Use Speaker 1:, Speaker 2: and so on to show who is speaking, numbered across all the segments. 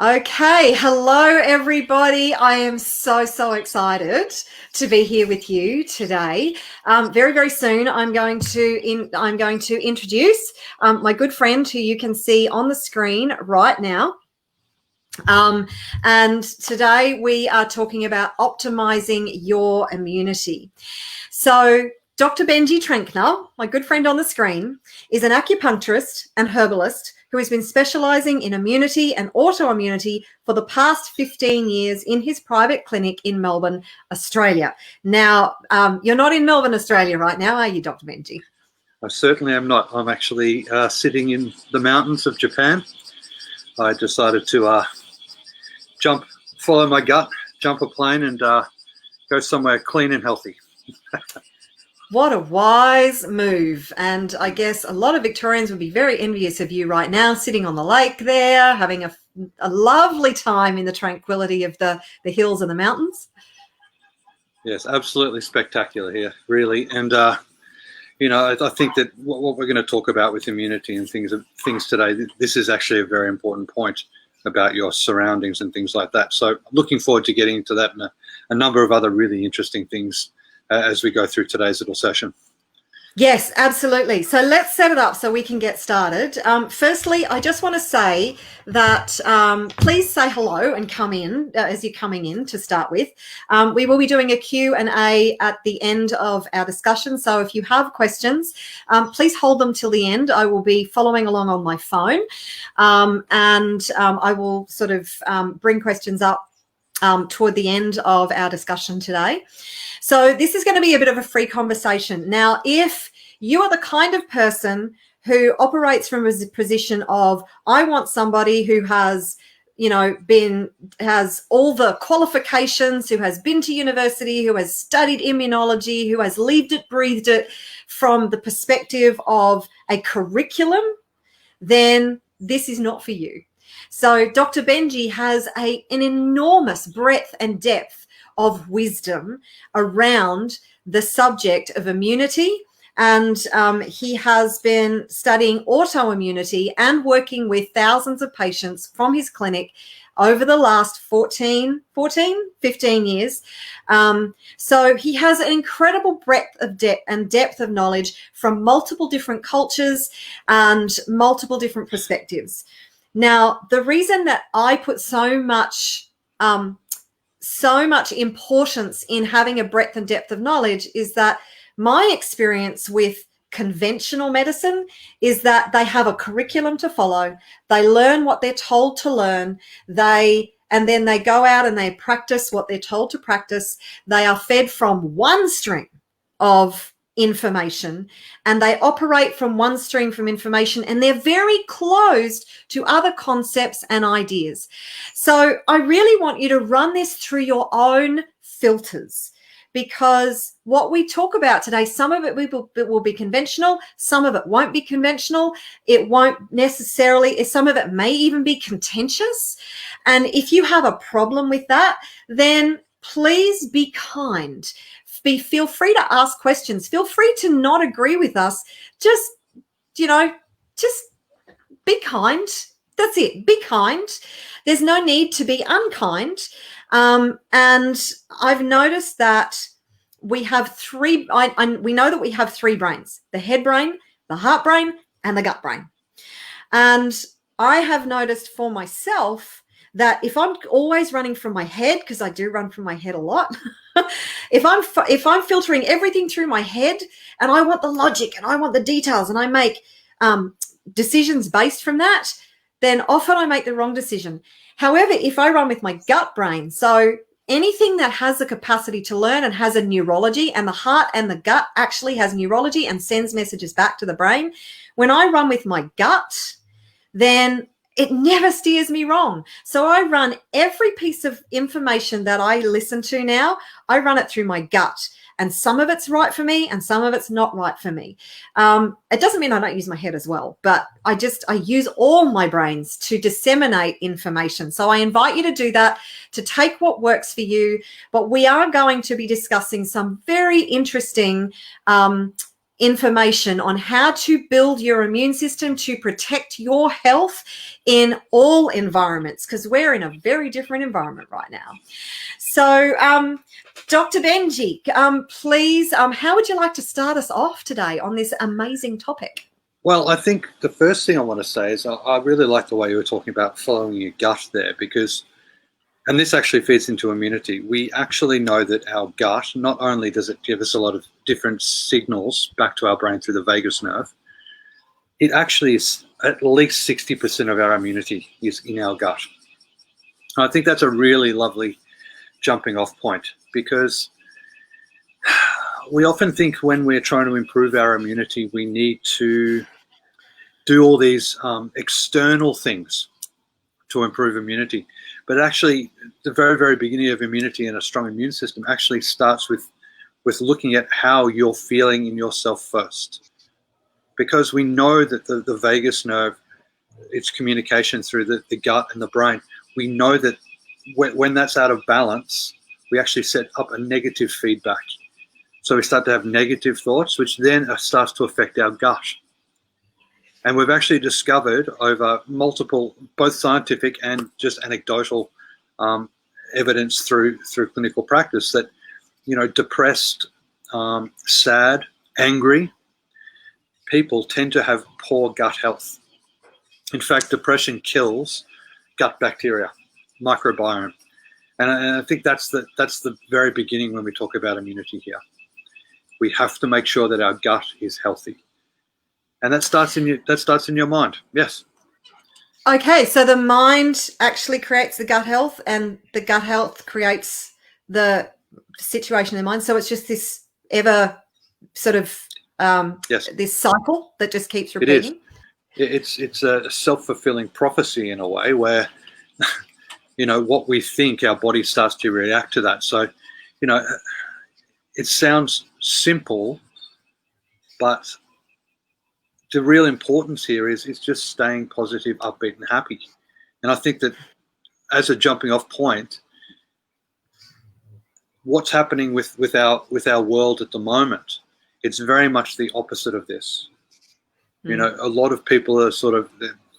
Speaker 1: Okay, hello everybody. I am so excited to be here with you today. Very soon, I'm going to introduce my good friend who you can see on the screen right now. And today we are talking about optimizing your immunity. So Dr. Benji Trenkner, my good friend on the screen, is an acupuncturist and herbalist who has been specializing in immunity and autoimmunity for the past 15 years in his private clinic in Melbourne, Australia. Now, you're not in Melbourne, Australia right now, are you, Dr. Benji?
Speaker 2: I certainly am not. I'm actually sitting in the mountains of Japan. I decided to follow my gut, jump a plane and go somewhere clean and healthy.
Speaker 1: What a wise move. And I guess a lot of Victorians would be very envious of you right now, sitting on the lake there, having a lovely time in the tranquility of the hills and the mountains.
Speaker 2: Yes, absolutely spectacular here, really. And, I think that what we're going to talk about with immunity and things today, this is actually a very important point about your surroundings and things like that. So looking forward to getting into that and a number of other really interesting things as we go through today's little session.
Speaker 1: Yes, absolutely. So let's set it up so we can get started. Firstly, I just want to say that please say hello and come in as you're coming in to start with. We will be doing a Q&A at the end of our discussion. So if you have questions, please hold them till the end. I will be following along on my phone and I will sort of bring questions up toward the end of our discussion today. So this is going to be a bit of a free conversation. Now, if you are the kind of person who operates from a position of, I want somebody who has, has all the qualifications, who has been to university, who has studied immunology, who has lived it, breathed it from the perspective of a curriculum, then this is not for you. So Dr. Benji has an enormous breadth and depth of wisdom around the subject of immunity. And he has been studying autoimmunity and working with thousands of patients from his clinic over the last 15 years. So he has an incredible breadth of depth of knowledge from multiple different cultures and multiple different perspectives. Now, the reason that I put so much importance in having a breadth and depth of knowledge is that my experience with conventional medicine is that they have a curriculum to follow. They learn what they're told to learn. And then they go out and they practice what they're told to practice. They are fed from one stream of information and they operate from one stream from information, and they're very closed to other concepts and ideas. So I really want you to run this through your own filters, because what we talk about today, some of it will be conventional, some of it won't be conventional. It won't necessarily, some of it may even be contentious. And if you have a problem with that, then please be kind. Feel free to ask questions. Feel free to not agree with us. Just be kind. That's it. Be kind. There's no need to be unkind. And I've noticed that we have three. We know that we have three brains: the head brain, the heart brain, and the gut brain. And I have noticed for myself that if I'm always running from my head, because I do run from my head a lot, if I'm filtering everything through my head and I want the logic and I want the details and I make decisions based from that, then often I make the wrong decision. However, if I run with my gut brain, so anything that has the capacity to learn and has a neurology, and the heart and the gut actually has neurology and sends messages back to the brain, when I run with my gut, then it never steers me wrong. So I run every piece of information that I listen to now, I run it through my gut. And some of it's right for me and some of it's not right for me. It doesn't mean I don't use my head as well, but I use all my brains to disseminate information. So I invite you to do that, to take what works for you. But we are going to be discussing some very interesting information on how to build your immune system to protect your health in all environments, because we're in a very different environment right now. So, Dr. Benji, please, how would you like to start us off today on this amazing topic?
Speaker 2: Well, I think the first thing I want to say is I really like the way you were talking about following your gut there, because, and this actually feeds into immunity. We actually know that our gut, not only does it give us a lot of different signals back to our brain through the vagus nerve, it actually is at least 60% of our immunity is in our gut. And I think that's a really lovely jumping off point, because we often think when we're trying to improve our immunity, we need to do all these external things to improve immunity. But actually, the very, very beginning of immunity and a strong immune system actually starts with looking at how you're feeling in yourself first. Because we know that the vagus nerve, its communication through the gut and the brain, we know that when that's out of balance, we actually set up a negative feedback. So we start to have negative thoughts, which then starts to affect our gut. And we've actually discovered over multiple, both scientific and just anecdotal evidence through clinical practice that, depressed, sad, angry people tend to have poor gut health. In fact, depression kills gut bacteria, microbiome. And I think that's the very beginning when we talk about immunity here. We have to make sure that our gut is healthy. And that starts in your mind. Yes.
Speaker 1: Okay, so the mind actually creates the gut health, and the gut health creates the situation in the mind. So it's just this ever sort of
Speaker 2: yes.
Speaker 1: This cycle that just keeps repeating.
Speaker 2: It is. It's a self-fulfilling prophecy in a way where, what we think, our body starts to react to that. So, it sounds simple, but the real importance here is just staying positive, upbeat, and happy. And I think that as a jumping off point, what's happening with our world at the moment, it's very much the opposite of this. A lot of people are sort of,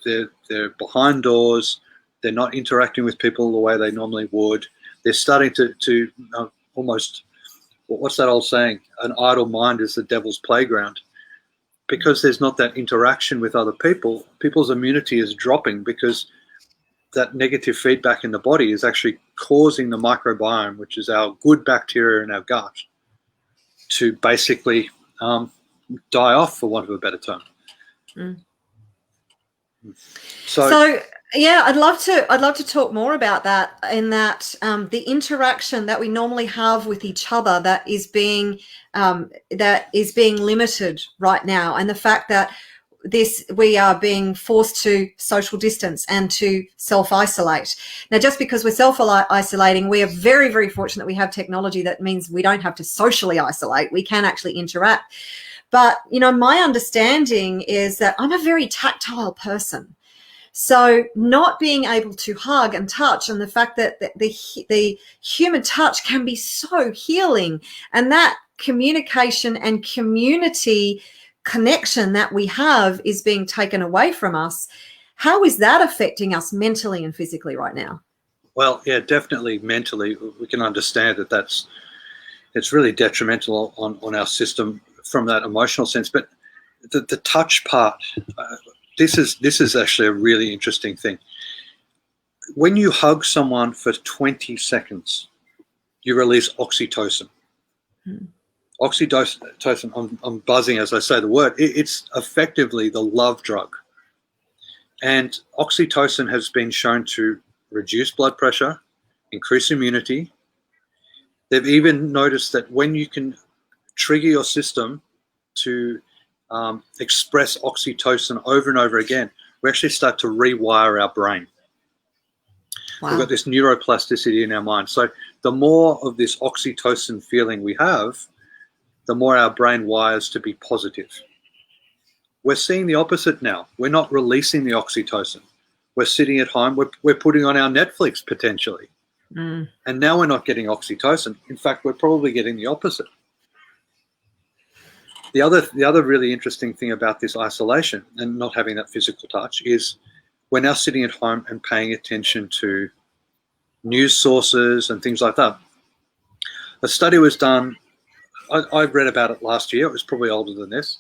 Speaker 2: they're behind doors. They're not interacting with people the way they normally would. They're starting to almost, what's that old saying? An idle mind is the devil's playground. Because there's not that interaction with other people, people's immunity is dropping because that negative feedback in the body is actually causing the microbiome, which is our good bacteria in our gut, to basically die off, for want of a better term.
Speaker 1: Mm.
Speaker 2: So
Speaker 1: yeah, I'd love to talk more about that, in that the interaction that we normally have with each other that is being limited right now, and the fact that we are being forced to social distance and to self-isolate. Now, just because we're self-isolating, we are very, very fortunate we have technology that means we don't have to socially isolate. We can actually interact. But, my understanding is that I'm a very tactile person. So not being able to hug and touch, and the fact that the human touch can be so healing, and that communication and community connection that we have is being taken away from us. How is that affecting us mentally and physically right now?
Speaker 2: Well, yeah, definitely mentally. We can understand that it's really detrimental on our system from that emotional sense. But the touch part, this is actually a really interesting thing. When you hug someone for 20 seconds, you release oxytocin. Oxytocin, I'm buzzing as I say the word, it's effectively the love drug. And oxytocin has been shown to reduce blood pressure, increase immunity. They've even noticed that when you can trigger your system to express oxytocin over and over again, we actually start to rewire our brain. Wow. We've got this neuroplasticity in our mind. So the more of this oxytocin feeling we have, the more our brain wires to be positive. We're seeing the opposite now. We're not releasing the oxytocin. We're sitting at home. We're putting on our Netflix potentially. And now we're not getting oxytocin. In fact, we're probably getting the opposite. The other really interesting thing about this isolation and not having that physical touch is we're now sitting at home and paying attention to news sources and things like that. A study was done, I read about it last year, it was probably older than this.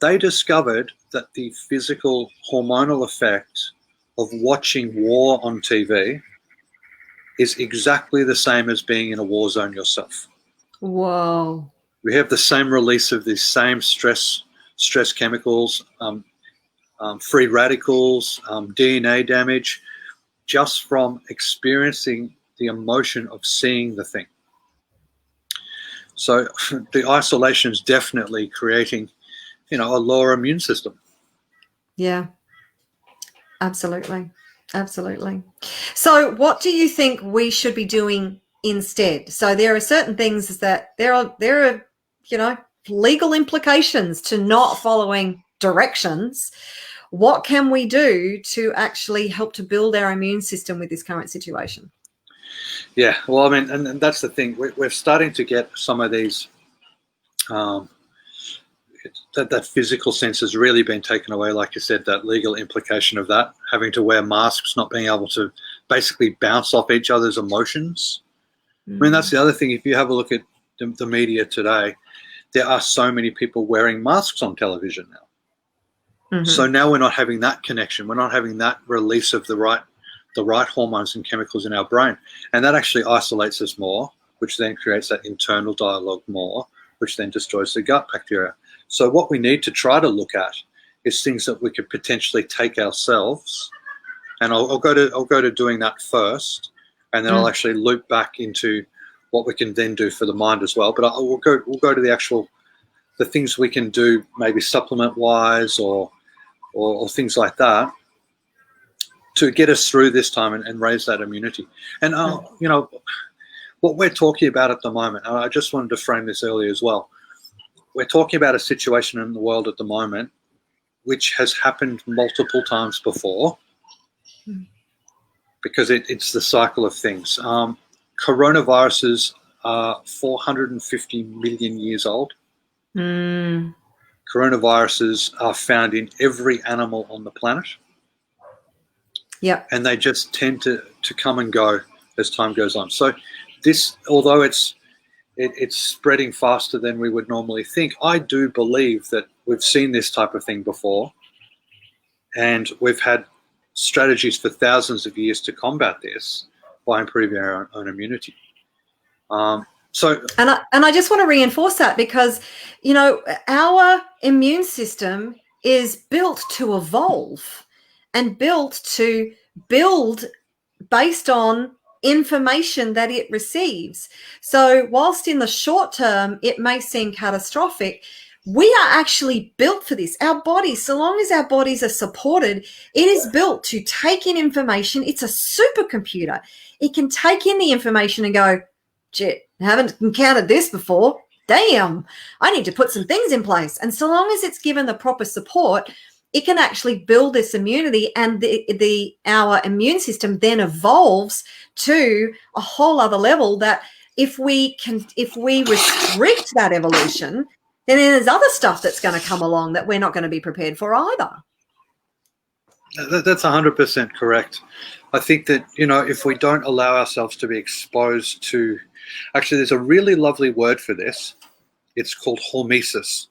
Speaker 2: They discovered that the physical hormonal effect of watching war on TV is exactly the same as being in a war zone yourself.
Speaker 1: Whoa.
Speaker 2: We have the same release of these same stress chemicals, free radicals, DNA damage, just from experiencing the emotion of seeing the thing. So the isolation is definitely creating, a lower immune system.
Speaker 1: Yeah, absolutely. Absolutely. So what do you think we should be doing instead? So there are certain things that there are, legal implications to not following directions. What can we do to actually help to build our immune system with this current situation?
Speaker 2: Yeah, well, I mean, and that's the thing. We're starting to get some of these, that physical sense has really been taken away. Like you said, that legal implication of that, having to wear masks, not being able to basically bounce off each other's emotions. I mean, that's the other thing. If you have a look at the media today, there are so many people wearing masks on television now. So now we're not having that connection. We're not having that release of the right hormones and chemicals in our brain. And that actually isolates us more, which then creates that internal dialogue more, which then destroys the gut bacteria. So what we need to try to look at is things that we could potentially take ourselves. And I'll go to doing that first, and then I'll actually loop back into what we can then do for the mind as well. But we'll go to the things we can do, maybe supplement wise or things like that, to get us through this time and raise that immunity. And what we're talking about at the moment, I just wanted to frame this earlier as well. We're talking about a situation in the world at the moment which has happened multiple times before, because it's the cycle of things. Coronaviruses are 450 million years old. Coronaviruses are found in every animal on the planet.
Speaker 1: Yeah.
Speaker 2: And they just tend to come and go as time goes on. So this, although it's spreading faster than we would normally think, I do believe that we've seen this type of thing before, and we've had strategies for thousands of years to combat this by improving our own immunity. And
Speaker 1: I just want to reinforce that, because our immune system is built to evolve and built to build based on information that it receives. So whilst in the short term it may seem catastrophic, we are actually built for this. Our bodies, so long as our bodies are supported, it is built to take in information. It's a supercomputer. It can take in the information and go, shit, I haven't encountered this before. Damn, I need to put some things in place. And so long as it's given the proper support, it can actually build this immunity, and our immune system then evolves to a whole other level that if we restrict that evolution, then there's other stuff that's going to come along that we're not going to be prepared for either.
Speaker 2: That's 100% correct. I think that, if we don't allow ourselves to be exposed to, actually, there's a really lovely word for this. It's called hormesis.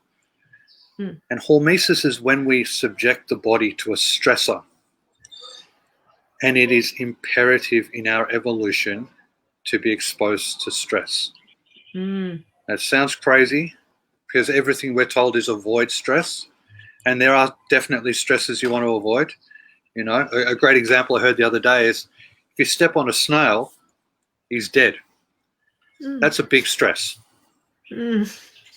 Speaker 2: And hormesis is when we subject the body to a stressor. And it is imperative in our evolution to be exposed to stress. That sounds crazy, because everything we're told is avoid stress. And there are definitely stresses you want to avoid. A great example I heard the other day is, if you step on a snail, he's dead. That's a big stress.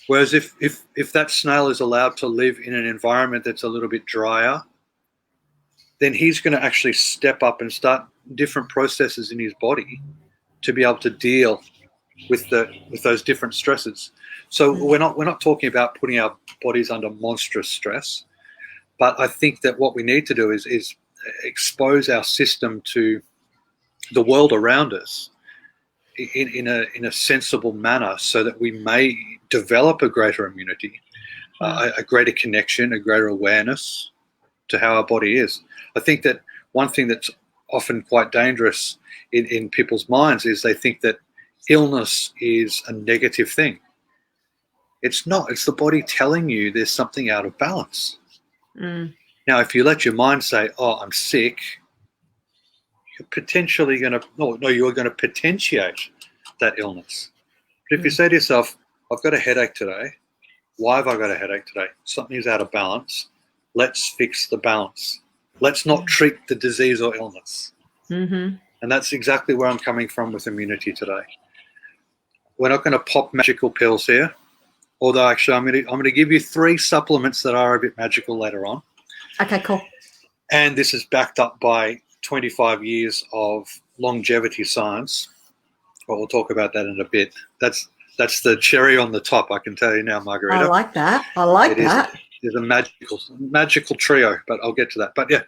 Speaker 2: Whereas if that snail is allowed to live in an environment that's a little bit drier, then he's going to actually step up and start different processes in his body to be able to deal with those different stresses. So we're not talking about putting our bodies under monstrous stress, but I think that what we need to do is expose our system to the world around us in a sensible manner, so that we may develop a greater immunity. a greater connection, a greater awareness to how our body is. I think that one thing that's often quite dangerous in people's minds is they think that illness is a negative thing. It's not. It's the body telling you there's something out of balance. Now, if you let your mind say, oh, I'm sick, you're potentially going to, you're going to potentiate that illness. But if you say to yourself, I've got a headache today. Why have I got a headache today? Something's out of balance. Let's fix the balance. Let's not treat the disease or illness. And that's exactly where I'm coming from with immunity today. We're not going to pop magical pills here. Although actually I'm going to give you 3 supplements that are a bit magical later on.
Speaker 1: Okay, cool.
Speaker 2: And this is backed up by 25 years of longevity science. Well, we'll talk about that in a bit. That's the cherry on the top, I can tell you now, Marguerita.
Speaker 1: I like that. I like that.
Speaker 2: It's a magical trio, but I'll get to that. But yeah,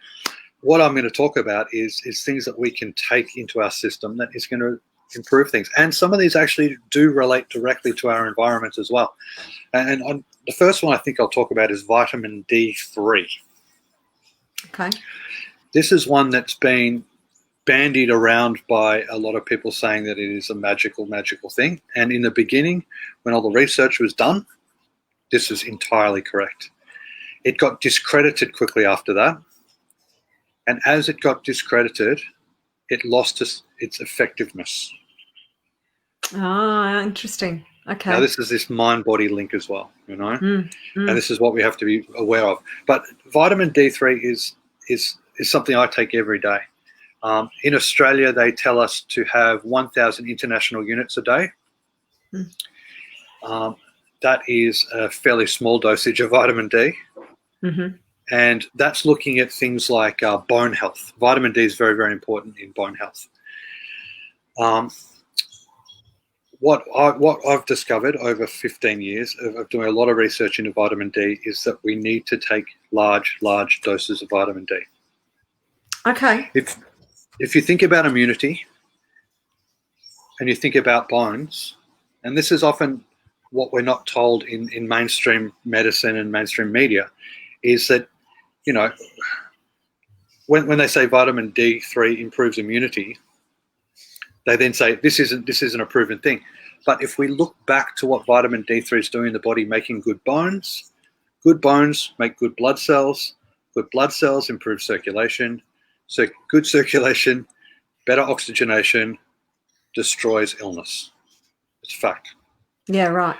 Speaker 2: what I'm going to talk about is things that we can take into our system that is going to improve things. And some of these actually do relate directly to our environment as well. And the first one I think I'll talk about is vitamin D3.
Speaker 1: Okay.
Speaker 2: This is one that's been bandied around by a lot of people saying that it is a magical thing. And in the beginning, when all the research was done, this is entirely correct. It got discredited quickly after that. And as it got discredited, it lost its effectiveness.
Speaker 1: Ah, interesting. Okay.
Speaker 2: Now, this is this mind-body link as well, and this is what we have to be aware of. But vitamin D3 is something I take every day. In Australia, they tell us to have 1,000 international units a day. That is a fairly small dosage of vitamin D. And that's looking at things like bone health. Vitamin D is very, very important in bone health. What I've discovered over 15 years of doing a lot of research into vitamin D is that we need to take large doses of vitamin D.
Speaker 1: Okay.
Speaker 2: If you think about immunity and you think about bones, and this is often what we're not told in mainstream medicine and mainstream media, is that, when they say vitamin D3 improves immunity, they then say this isn't a proven thing. But if we look back to what vitamin D3 is doing in the body, making good bones make good blood cells improve circulation, so good circulation, better oxygenation, destroys illness. It's a fact.
Speaker 1: Yeah, right.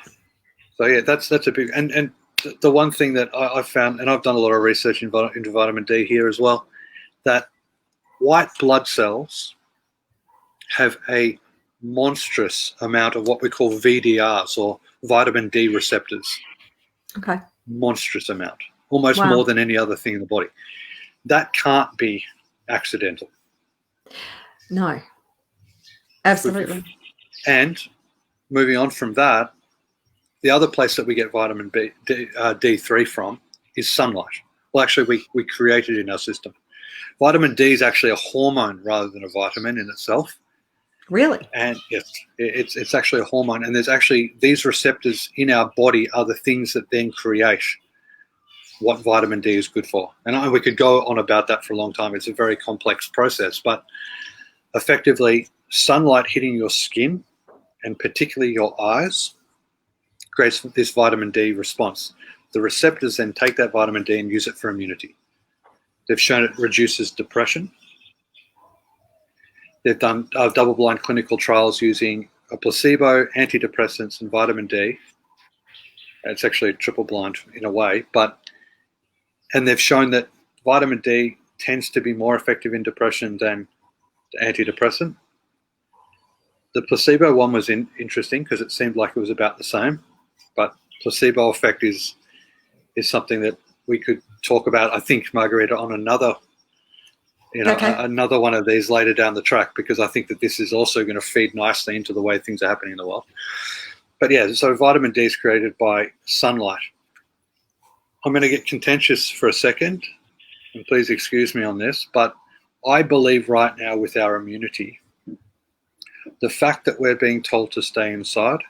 Speaker 2: So yeah, that's a big, and the one thing that I've found, and I've done a lot of research into vitamin D here as well, that white blood cells have a monstrous amount of what we call VDRs, or vitamin D receptors.
Speaker 1: Okay.
Speaker 2: Monstrous amount, almost
Speaker 1: Wow.
Speaker 2: more than any other thing in the body. That can't be accidental.
Speaker 1: No. Absolutely.
Speaker 2: And moving on from that, the other place that we get vitamin D3 from is sunlight. Well, actually, we create it in our system. Vitamin D is actually a hormone rather than a vitamin in itself.
Speaker 1: Really?
Speaker 2: And yes, it's actually a hormone. And there's actually these receptors in our body are the things that then create what vitamin D is good for. And we could go on about that for a long time. It's a very complex process. But effectively, sunlight hitting your skin, and particularly your eyes, creates this vitamin D response. The receptors then take that vitamin D and use it for immunity. They've shown it reduces depression. They've done double-blind clinical trials using a placebo, antidepressants, and vitamin D. It's actually a triple-blind in a way, and they've shown that vitamin D tends to be more effective in depression than the antidepressant. The placebo one was interesting because it seemed like it was about the same, but placebo effect is something that we could talk about, I think, Marguerita, on another one of these later down the track, because I think that this is also going to feed nicely into the way things are happening in the world. But yeah, so vitamin D is created by sunlight. I'm going to get contentious for a second, and please excuse me on this, but I believe right now with our immunity, the fact that we're being told to stay inside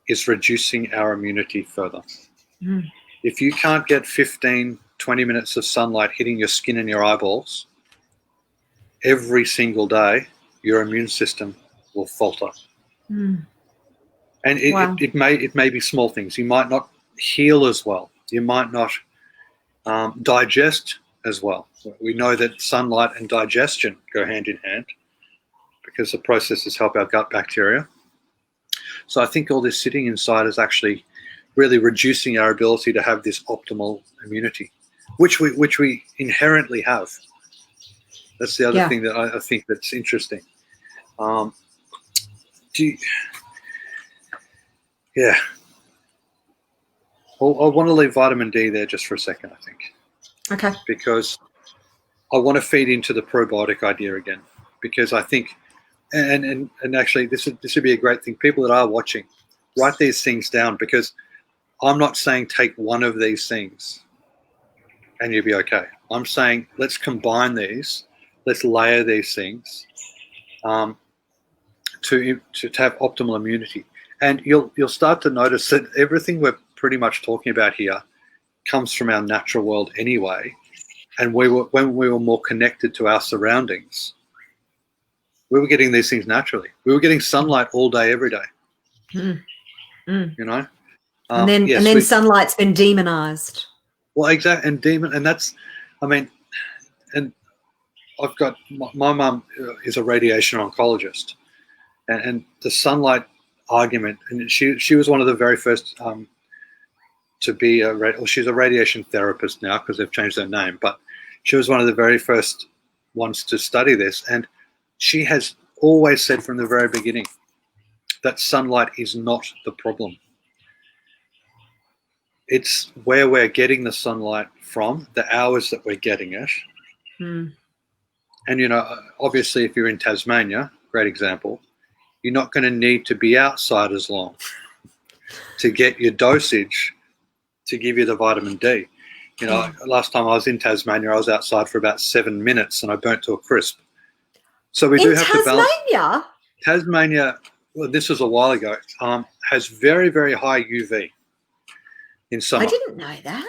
Speaker 2: is reducing our immunity further.
Speaker 1: Mm.
Speaker 2: If you can't get 15, 20 minutes of sunlight hitting your skin and your eyeballs every single day, your immune system will falter.
Speaker 1: Mm.
Speaker 2: And
Speaker 1: Wow.
Speaker 2: it may be small things. You might not heal as well. You might not digest as well. We know that sunlight and digestion go hand in hand because the processes help our gut bacteria. So I think all this sitting inside is actually really reducing our ability to have this optimal immunity, which we inherently have. That's the other
Speaker 1: Yeah.
Speaker 2: thing that I think that's interesting. Yeah. Well, I want to leave vitamin D there just for a second, I think.
Speaker 1: Okay.
Speaker 2: Because I want to feed into the probiotic idea again. Because I think, and actually this would be a great thing. People that are watching, write these things down, because I'm not saying take one of these things and you'll be okay. I'm saying let's combine these, let's layer these things to have optimal immunity. And you'll start to notice that everything we're pretty much talking about here comes from our natural world anyway. And when we were more connected to our surroundings, we were getting these things naturally. We were getting sunlight all day, every day.
Speaker 1: Mm. Mm.
Speaker 2: You know,
Speaker 1: And then sunlight's been demonized.
Speaker 2: Well, exactly, and that's, I mean, and I've got my mum is a radiation oncologist, and the sunlight argument, and she was one of the very first to be she's a radiation therapist now because they've changed their name, but she was one of the very first ones to study this, and she has always said from the very beginning that sunlight is not the problem. It's where we're getting the sunlight from, the hours that we're getting it.
Speaker 1: Mm.
Speaker 2: And, you know, obviously if you're in Tasmania, great example, you're not going to need to be outside as long to get your dosage to give you the vitamin D. You know, last time I was in Tasmania, I was outside for about 7 minutes and I burnt to a crisp. So we do have to balance. Tasmania, well, this was a while ago, has very, very high UV in summer.
Speaker 1: I didn't know that.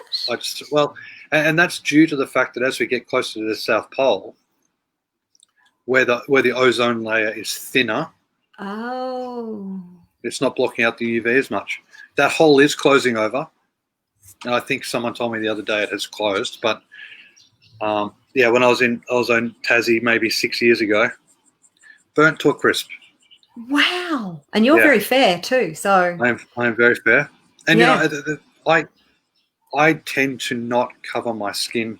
Speaker 2: And that's due to the fact that as we get closer to the South Pole, where the ozone layer is thinner, it's not blocking out the UV as much. That hole is closing over. And I think someone told me the other day it has closed. But when I was in Tassie maybe 6 years ago, burnt to a crisp.
Speaker 1: Wow! And you're very fair too. So
Speaker 2: I am very fair. And you know, I tend to not cover my skin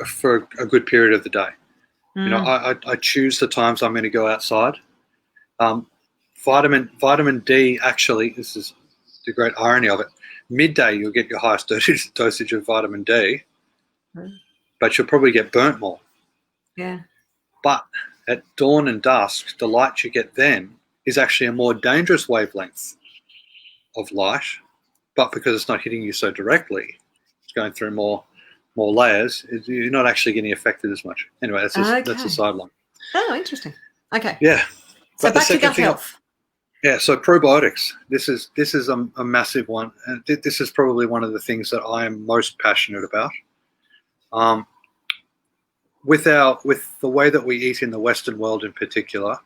Speaker 2: for a good period of the day. Mm. You know, I choose the times I'm going to go outside. Vitamin D, actually, this is the great irony of it. Midday, you'll get your highest dosage of vitamin D, but you'll probably get burnt more.
Speaker 1: Yeah.
Speaker 2: But at dawn and dusk, the light you get then is actually a more dangerous wavelength of light, but because it's not hitting you so directly, it's going through more layers, you're not actually getting affected as much. Anyway, that's a sideline.
Speaker 1: Oh, interesting. Okay.
Speaker 2: Yeah.
Speaker 1: So back to gut health.
Speaker 2: So probiotics. This is a massive one, and this is probably one of the things that I am most passionate about. With the way that we eat in the Western world in particular,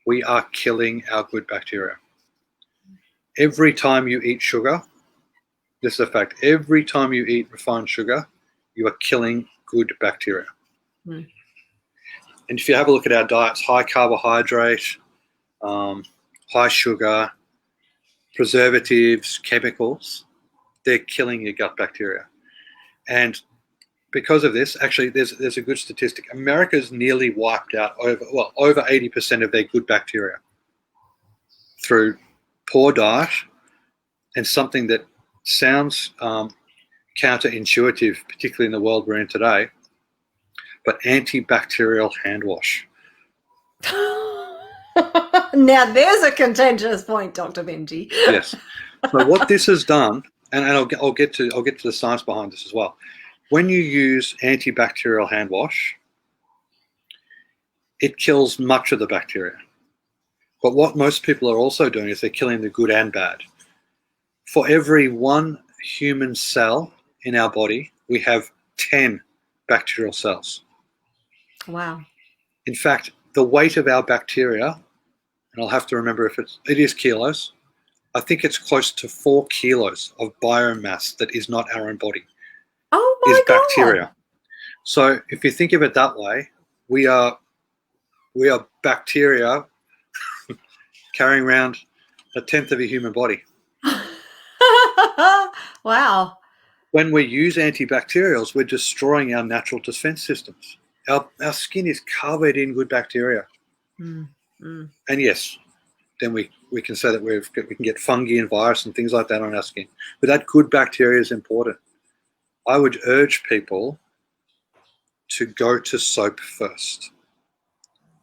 Speaker 2: we are killing our good bacteria. Every time you eat sugar, this is a fact. Every time you eat refined sugar, you are killing good bacteria. Mm. And if you have a look at our diets, high carbohydrate, high sugar, preservatives, chemicals, they're killing your gut bacteria. And because of this, actually, there's a good statistic. America's nearly wiped out over 80% of their good bacteria through poor diet and something that sounds counterintuitive, particularly in the world we're in today, but antibacterial hand wash.
Speaker 1: Now there's a contentious point, Dr. Benji.
Speaker 2: Yes. So what this has done, and I'll get to the science behind this as well. When you use antibacterial hand wash, it kills much of the bacteria. But what most people are also doing is they're killing the good and bad. For every 1 human cell in our body, we have 10 bacterial cells.
Speaker 1: Wow.
Speaker 2: In fact, the weight of our bacteria, and I'll have to remember if it is kilos, I think it's close to 4 kilos of biomass that is not our own body,
Speaker 1: Oh
Speaker 2: is
Speaker 1: my
Speaker 2: bacteria.
Speaker 1: God.
Speaker 2: So if you think of it that way, we are bacteria carrying around 1/10 of a human body.
Speaker 1: Wow.
Speaker 2: When we use antibacterials, we're destroying our natural defense systems. Our skin is covered in good bacteria.
Speaker 1: Mm, mm.
Speaker 2: And yes, then we can say that we can get fungi and virus and things like that on our skin. But that good bacteria is important. I would urge people to go to soap first,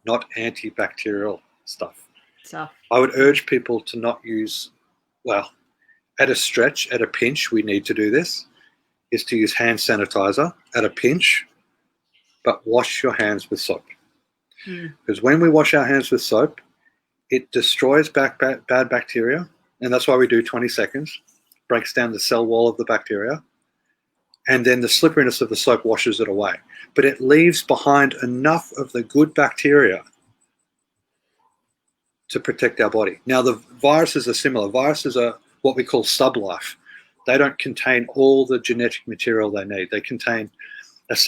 Speaker 2: not antibacterial stuff.
Speaker 1: So,
Speaker 2: I would urge people to not use, well, at a stretch, at a pinch, we need to do this, is to use hand sanitizer at a pinch, but wash your hands with soap. Because when we wash our hands with soap, it destroys bad bacteria, and that's why we do 20 seconds, breaks down the cell wall of the bacteria, and then the slipperiness of the soap washes it away. But it leaves behind enough of the good bacteria to protect our body. Now, the viruses are similar. Viruses are what we call sublife. They don't contain all the genetic material they need. They contain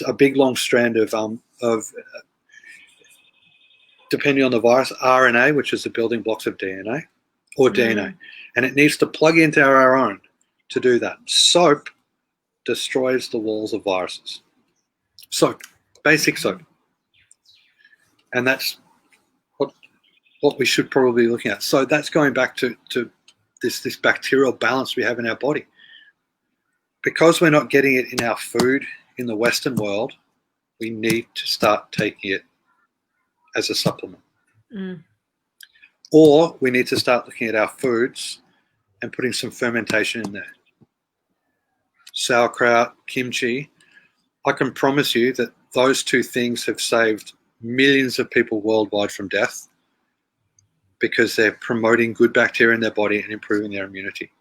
Speaker 2: a big long strand of depending on the virus, RNA, which is the building blocks of DNA, or DNA. And it needs to plug into our own to do that. Soap destroys the walls of viruses. Soap, basic soap. And that's what we should probably be looking at. So that's going back to this bacterial balance we have in our body. Because we're not getting it in our food in the Western world, we need to start taking it as a supplement. Or we need to start looking at our foods and putting some fermentation in there. Sauerkraut, kimchi. I can promise you that those 2 things have saved millions of people worldwide from death because they're promoting good bacteria in their body and improving their immunity.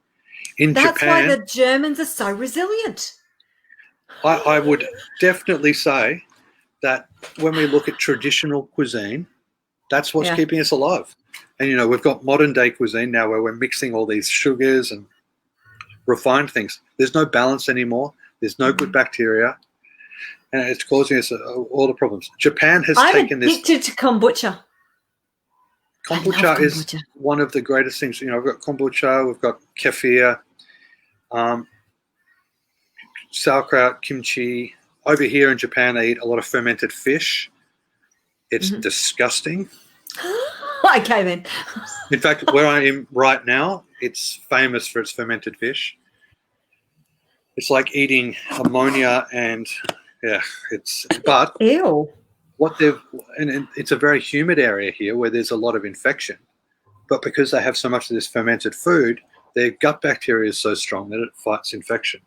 Speaker 1: That's
Speaker 2: Japan,
Speaker 1: why the Germans are so resilient.
Speaker 2: I would definitely say that when we look at traditional cuisine, that's what's keeping us alive. And, we've got modern day cuisine now where we're mixing all these sugars and refined things. There's no balance anymore. There's no good bacteria. And it's causing us all the problems. Japan has taken this.
Speaker 1: I'm addicted to kombucha.
Speaker 2: Kombucha is one of the greatest things. We've got kombucha, we've got kefir, sauerkraut, kimchi. Over here in Japan, they eat a lot of fermented fish. It's disgusting.
Speaker 1: Okay, then.
Speaker 2: In fact, where I am right now, it's famous for its fermented fish. It's like eating ammonia and, but
Speaker 1: Ew.
Speaker 2: And it's a very humid area here where there's a lot of infection. But because they have so much of this fermented food, their gut bacteria is so strong that it fights infection.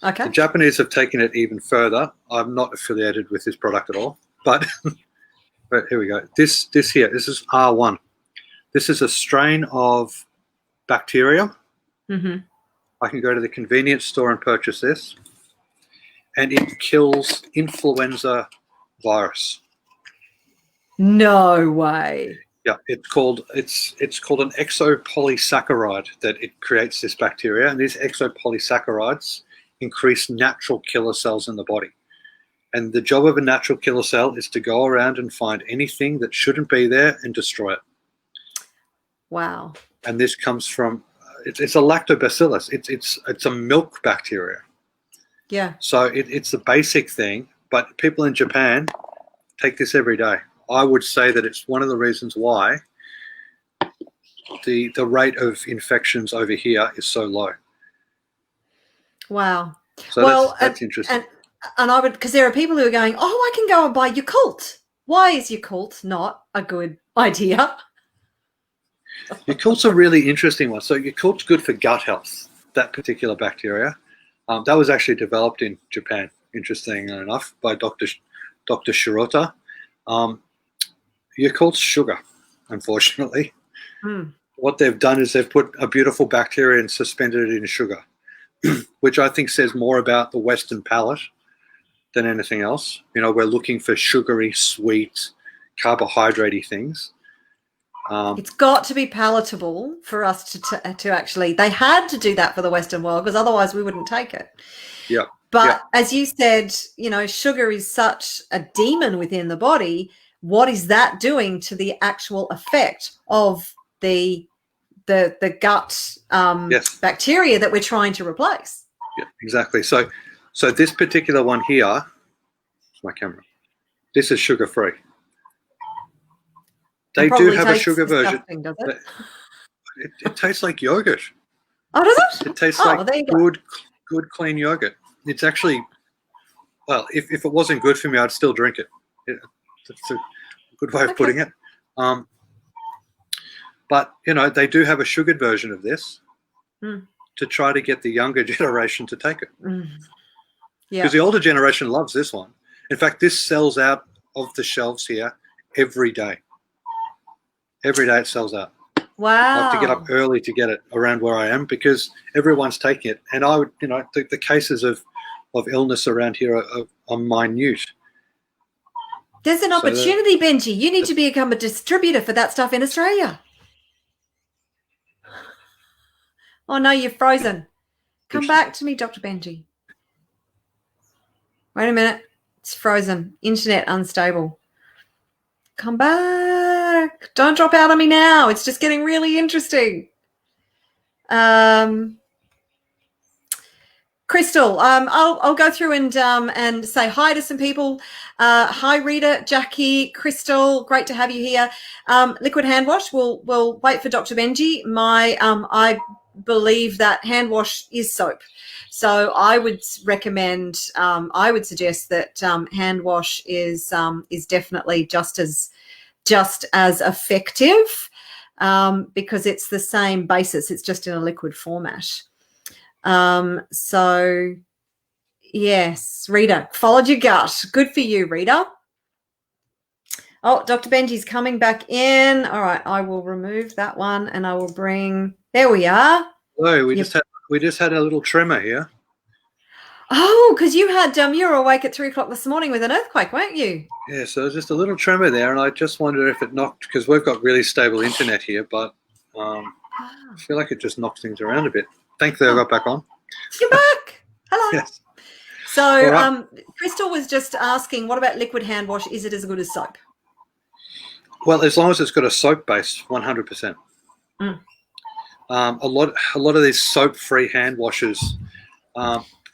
Speaker 1: Okay.
Speaker 2: The Japanese have taken it even further. I'm not affiliated with this product at all, but here we go. This is R1. This is a strain of bacteria. I can go to the convenience store and purchase this, and it kills influenza virus.
Speaker 1: No way.
Speaker 2: Yeah, it's called an exopolysaccharide that it creates this bacteria, and these exopolysaccharides increase natural killer cells in the body. And the job of a natural killer cell is to go around and find anything that shouldn't be there and destroy it.
Speaker 1: Wow.
Speaker 2: And this comes from it's a lactobacillus. It's a milk bacteria.
Speaker 1: Yeah.
Speaker 2: So it's the basic thing, but people in Japan take this every day. I would say that it's one of the reasons why the rate of infections over here is so low.
Speaker 1: Wow.
Speaker 2: So that's interesting.
Speaker 1: And I would, because there are people who are going, oh, I can go and buy Yakult. Why is Yakult not a good idea?
Speaker 2: Yakult's a really interesting one. So Yakult's good for gut health, that particular bacteria. That was actually developed in Japan, interesting enough, by Dr. Shirota. Yakult's sugar, unfortunately. what they've done is they've put a beautiful bacteria and suspended it in sugar, which I think says more about the Western palate than anything else. You know, we're looking for sugary, sweet, carbohydrate-y things.
Speaker 1: It's got to be palatable for us to actually. They had to do that for the Western world because otherwise we wouldn't take it.
Speaker 2: Yeah.
Speaker 1: But as you said, you know, sugar is such a demon within the body. What is that doing to the actual effect of the gut bacteria that we're trying to replace?
Speaker 2: Yeah, exactly. So this particular one here, my camera. This is sugar-free. They do have a sugar version.
Speaker 1: Does it?
Speaker 2: It tastes like yogurt.
Speaker 1: Oh, does it?
Speaker 2: It tastes like good, clean yogurt. It's actually, well, if it wasn't good for me, I'd still drink it. That's a good way of putting it. But, you know, they do have a sugared version of this to try to get the younger generation to take it. Because the older generation loves this one. In fact, this sells out of the shelves here every day. Every day it sells out.
Speaker 1: Wow.
Speaker 2: I have to get up early to get it around where I am because everyone's taking it. And I would, you know, the cases of illness around here are minute.
Speaker 1: There's an opportunity, Benji. You need to become a distributor for that stuff in Australia. Oh, no, you're frozen. Come back to me, Dr. Benji. Wait a minute. It's frozen. Internet unstable. Come back. Don't drop out on me now. It's just getting really interesting. Crystal, I'll go through and say hi to some people. Hi, Rita, Jackie, Crystal, great to have you here. Liquid hand wash. We'll wait for Dr. Benji. I believe that hand wash is soap. So I would recommend, I would suggest that hand wash is definitely just as effective because it's the same basis. It's just in a liquid format. So yes, Rita, followed your gut. Good for you, Rita. Oh, Dr. Benji's coming back in. All right, I will remove that one and I will bring, there we are.
Speaker 2: Hello, we just had a little tremor here.
Speaker 1: Oh, because you were awake at 3 o'clock this morning with an earthquake, weren't you?
Speaker 2: Yeah, so there's just a little tremor there, and I just wondered if it knocked, because we've got really stable internet here, but I feel like it just knocked things around a bit. Thankfully, I got back on.
Speaker 1: You're back. Hello.
Speaker 2: Yes.
Speaker 1: So right. Crystal was just asking, what about liquid hand wash? Is it as good as soap?
Speaker 2: Well, as long as it's got a soap base, 100%. A lot of these soap-free hand washes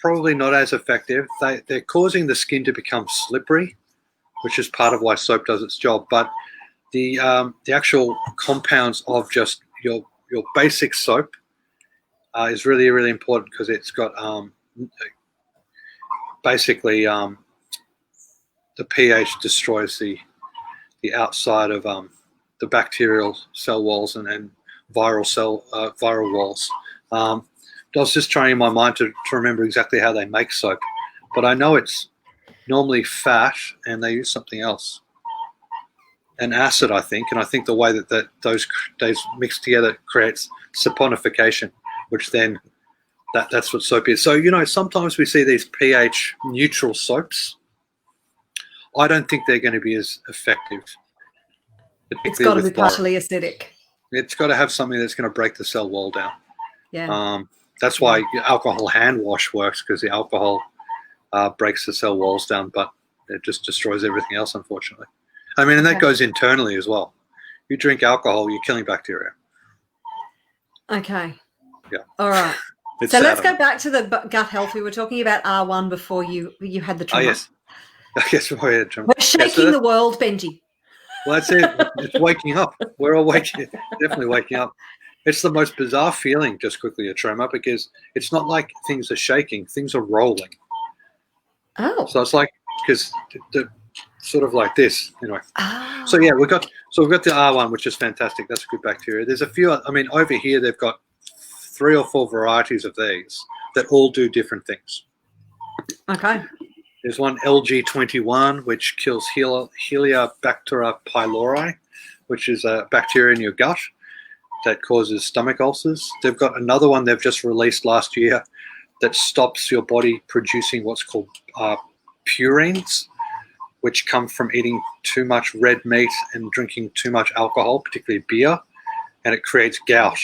Speaker 2: probably not as effective. They're causing the skin to become slippery, which is part of why soap does its job. But the actual compounds of just your basic soap is really, really important because it's got basically the pH destroys the outside of the bacterial cell walls and viral walls. I was just trying in my mind to remember exactly how they make soap, but I know it's normally fat and they use something else, an acid, I think, and I think the way that those mixed together creates saponification, which then that's what soap is. So, you know, sometimes we see these pH neutral soaps. I don't think they're going to be as effective.
Speaker 1: It's got to be partially acidic.
Speaker 2: It's got to have something that's going to break the cell wall down.
Speaker 1: Yeah.
Speaker 2: That's why alcohol hand wash works, because the alcohol breaks the cell walls down, but it just destroys everything else, unfortunately. I mean, and that goes internally as well. You drink alcohol, you're killing bacteria.
Speaker 1: Okay.
Speaker 2: Yeah.
Speaker 1: All right. So let's go back to the gut health. We were talking about R1 before you had the tremor.
Speaker 2: Oh, yes. Yes, before you had tremor.
Speaker 1: We're shaking the world, Benji.
Speaker 2: Well, that's it. It's waking up. We're all waking, definitely waking up. It's the most bizarre feeling, just quickly, a tremor, because it's not like things are shaking, things are rolling.
Speaker 1: Oh.
Speaker 2: So it's like, because the sort of like this, anyway.
Speaker 1: Oh.
Speaker 2: So yeah, we've got the R1, which is fantastic. That's a good bacteria. There's a few, I mean, over here they've got 3 or 4 varieties of these that all do different things.
Speaker 1: Okay.
Speaker 2: There's one LG21, which kills Helicobacter pylori, which is a bacteria in your gut. that causes stomach ulcers. They've got another one they've just released last year that stops your body producing what's called purines, which come from eating too much red meat and drinking too much alcohol, particularly beer, and it creates gout.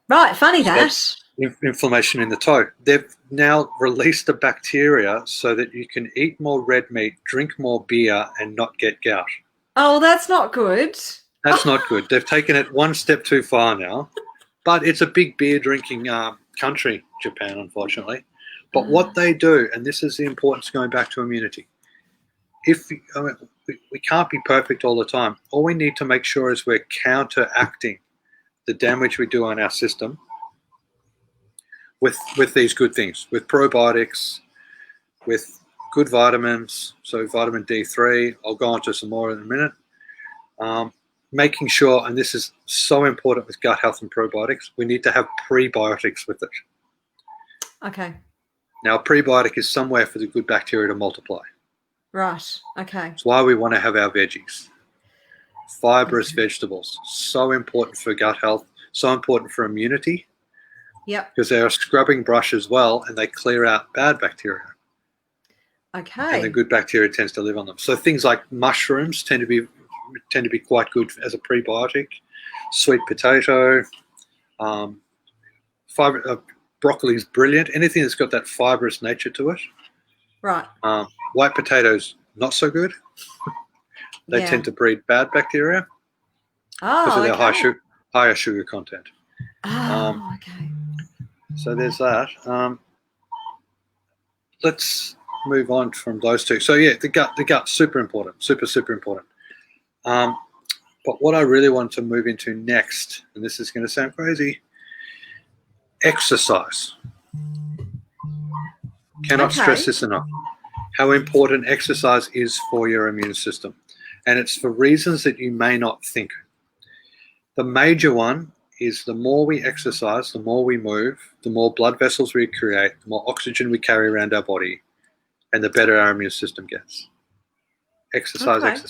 Speaker 1: Right, funny
Speaker 2: So
Speaker 1: that.
Speaker 2: inflammation in the toe. They've now released a bacteria so that you can eat more red meat, drink more beer, and not get gout.
Speaker 1: Oh, that's not good.
Speaker 2: That's not good. They've taken it one step too far now, but it's a big beer drinking country, Japan, unfortunately. But what they do, and this is the importance going back to immunity, we can't be perfect all the time. All we need to make sure is we're counteracting the damage we do on our system with these good things, with probiotics, with good vitamins, so vitamin D3. I'll go on to some more in a minute. Making sure, and this is so important with gut health and probiotics, we need to have prebiotics with it.
Speaker 1: Okay.
Speaker 2: Now, a prebiotic is somewhere for the good bacteria to multiply.
Speaker 1: Right. Okay.
Speaker 2: That's why we want to have our veggies. Fibrous vegetables, so important for gut health, so important for immunity.
Speaker 1: Yep.
Speaker 2: Because they're a scrubbing brush as well, and they clear out bad bacteria.
Speaker 1: Okay.
Speaker 2: And the good bacteria tends to live on them. So things like mushrooms tend to be quite good as a prebiotic. Sweet potato, broccoli is brilliant. Anything that's got that fibrous nature to it.
Speaker 1: Right.
Speaker 2: White potatoes, not so good. They tend to breed bad bacteria because of their higher sugar content.
Speaker 1: Oh, okay.
Speaker 2: So there's that. Let's move on from those two. So yeah, the gut, super important, super important. But what I really want to move into next, and this is going to sound crazy, exercise. Cannot stress this enough. How important exercise is for your immune system. And it's for reasons that you may not think. The major one is the more we exercise, the more we move, the more blood vessels we create, the more oxygen we carry around our body, and the better our immune system gets. Exercise.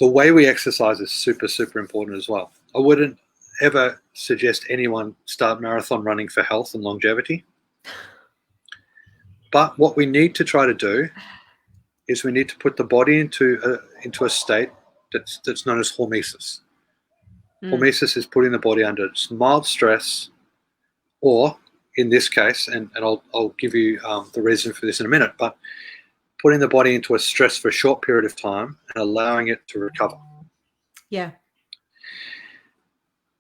Speaker 2: The way we exercise is super important as well. I wouldn't ever suggest anyone start marathon running for health and longevity. But what we need to try to do is we need to put the body into a state that's known as hormesis. Hormesis is putting the body under mild stress, or in this case, and I'll give you the reason for this in a minute, but putting the body into a stress for a short period of time and allowing it to recover.
Speaker 1: Yeah.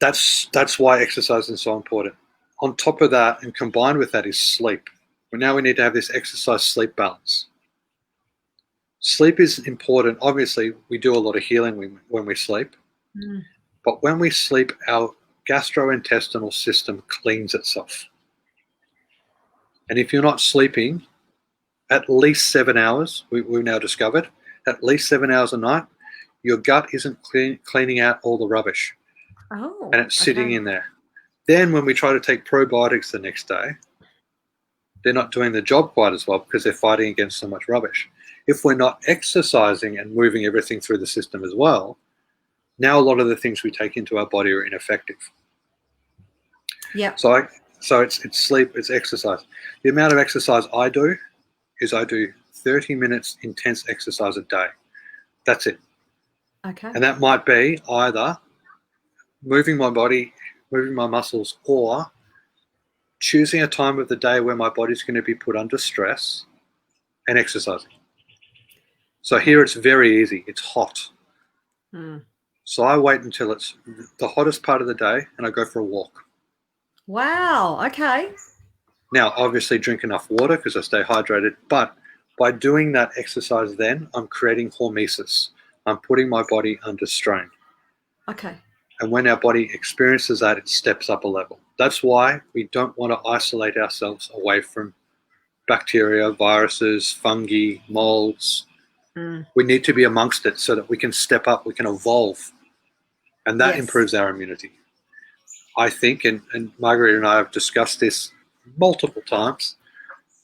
Speaker 2: That's why exercise is so important. On top of that, and combined with that, is sleep. But now we need to have this exercise-sleep balance. Sleep is important. Obviously, we do a lot of healing when we sleep. But when we sleep, our gastrointestinal system cleans itself. And if you're not sleeping at least 7 hours, we've now discovered, at least 7 hours a night, your gut isn't cleaning out all the rubbish.
Speaker 1: Oh,
Speaker 2: and it's sitting in there. Then when we try to take probiotics the next day, they're not doing the job quite as well because they're fighting against so much rubbish. If we're not exercising and moving everything through the system as well, now a lot of the things we take into our body are ineffective.
Speaker 1: Yeah.
Speaker 2: So it's sleep, it's exercise. The amount of exercise I do is I do 30 minutes intense exercise a day. That's it.
Speaker 1: Okay.
Speaker 2: And that might be either moving my body, moving my muscles, or choosing a time of the day where my body's going to be put under stress and exercising. So here it's very easy. It's hot. So I wait until it's the hottest part of the day and I go for a walk.
Speaker 1: Wow. Okay.
Speaker 2: Now, obviously drink enough water because I stay hydrated, but by doing that exercise then, I'm creating hormesis. I'm putting my body under strain.
Speaker 1: Okay.
Speaker 2: And when our body experiences that, it steps up a level. That's why we don't want to isolate ourselves away from bacteria, viruses, fungi, molds. We need to be amongst it so that we can step up, we can evolve. And that improves our immunity. I think, and Marguerita and I have discussed this multiple times,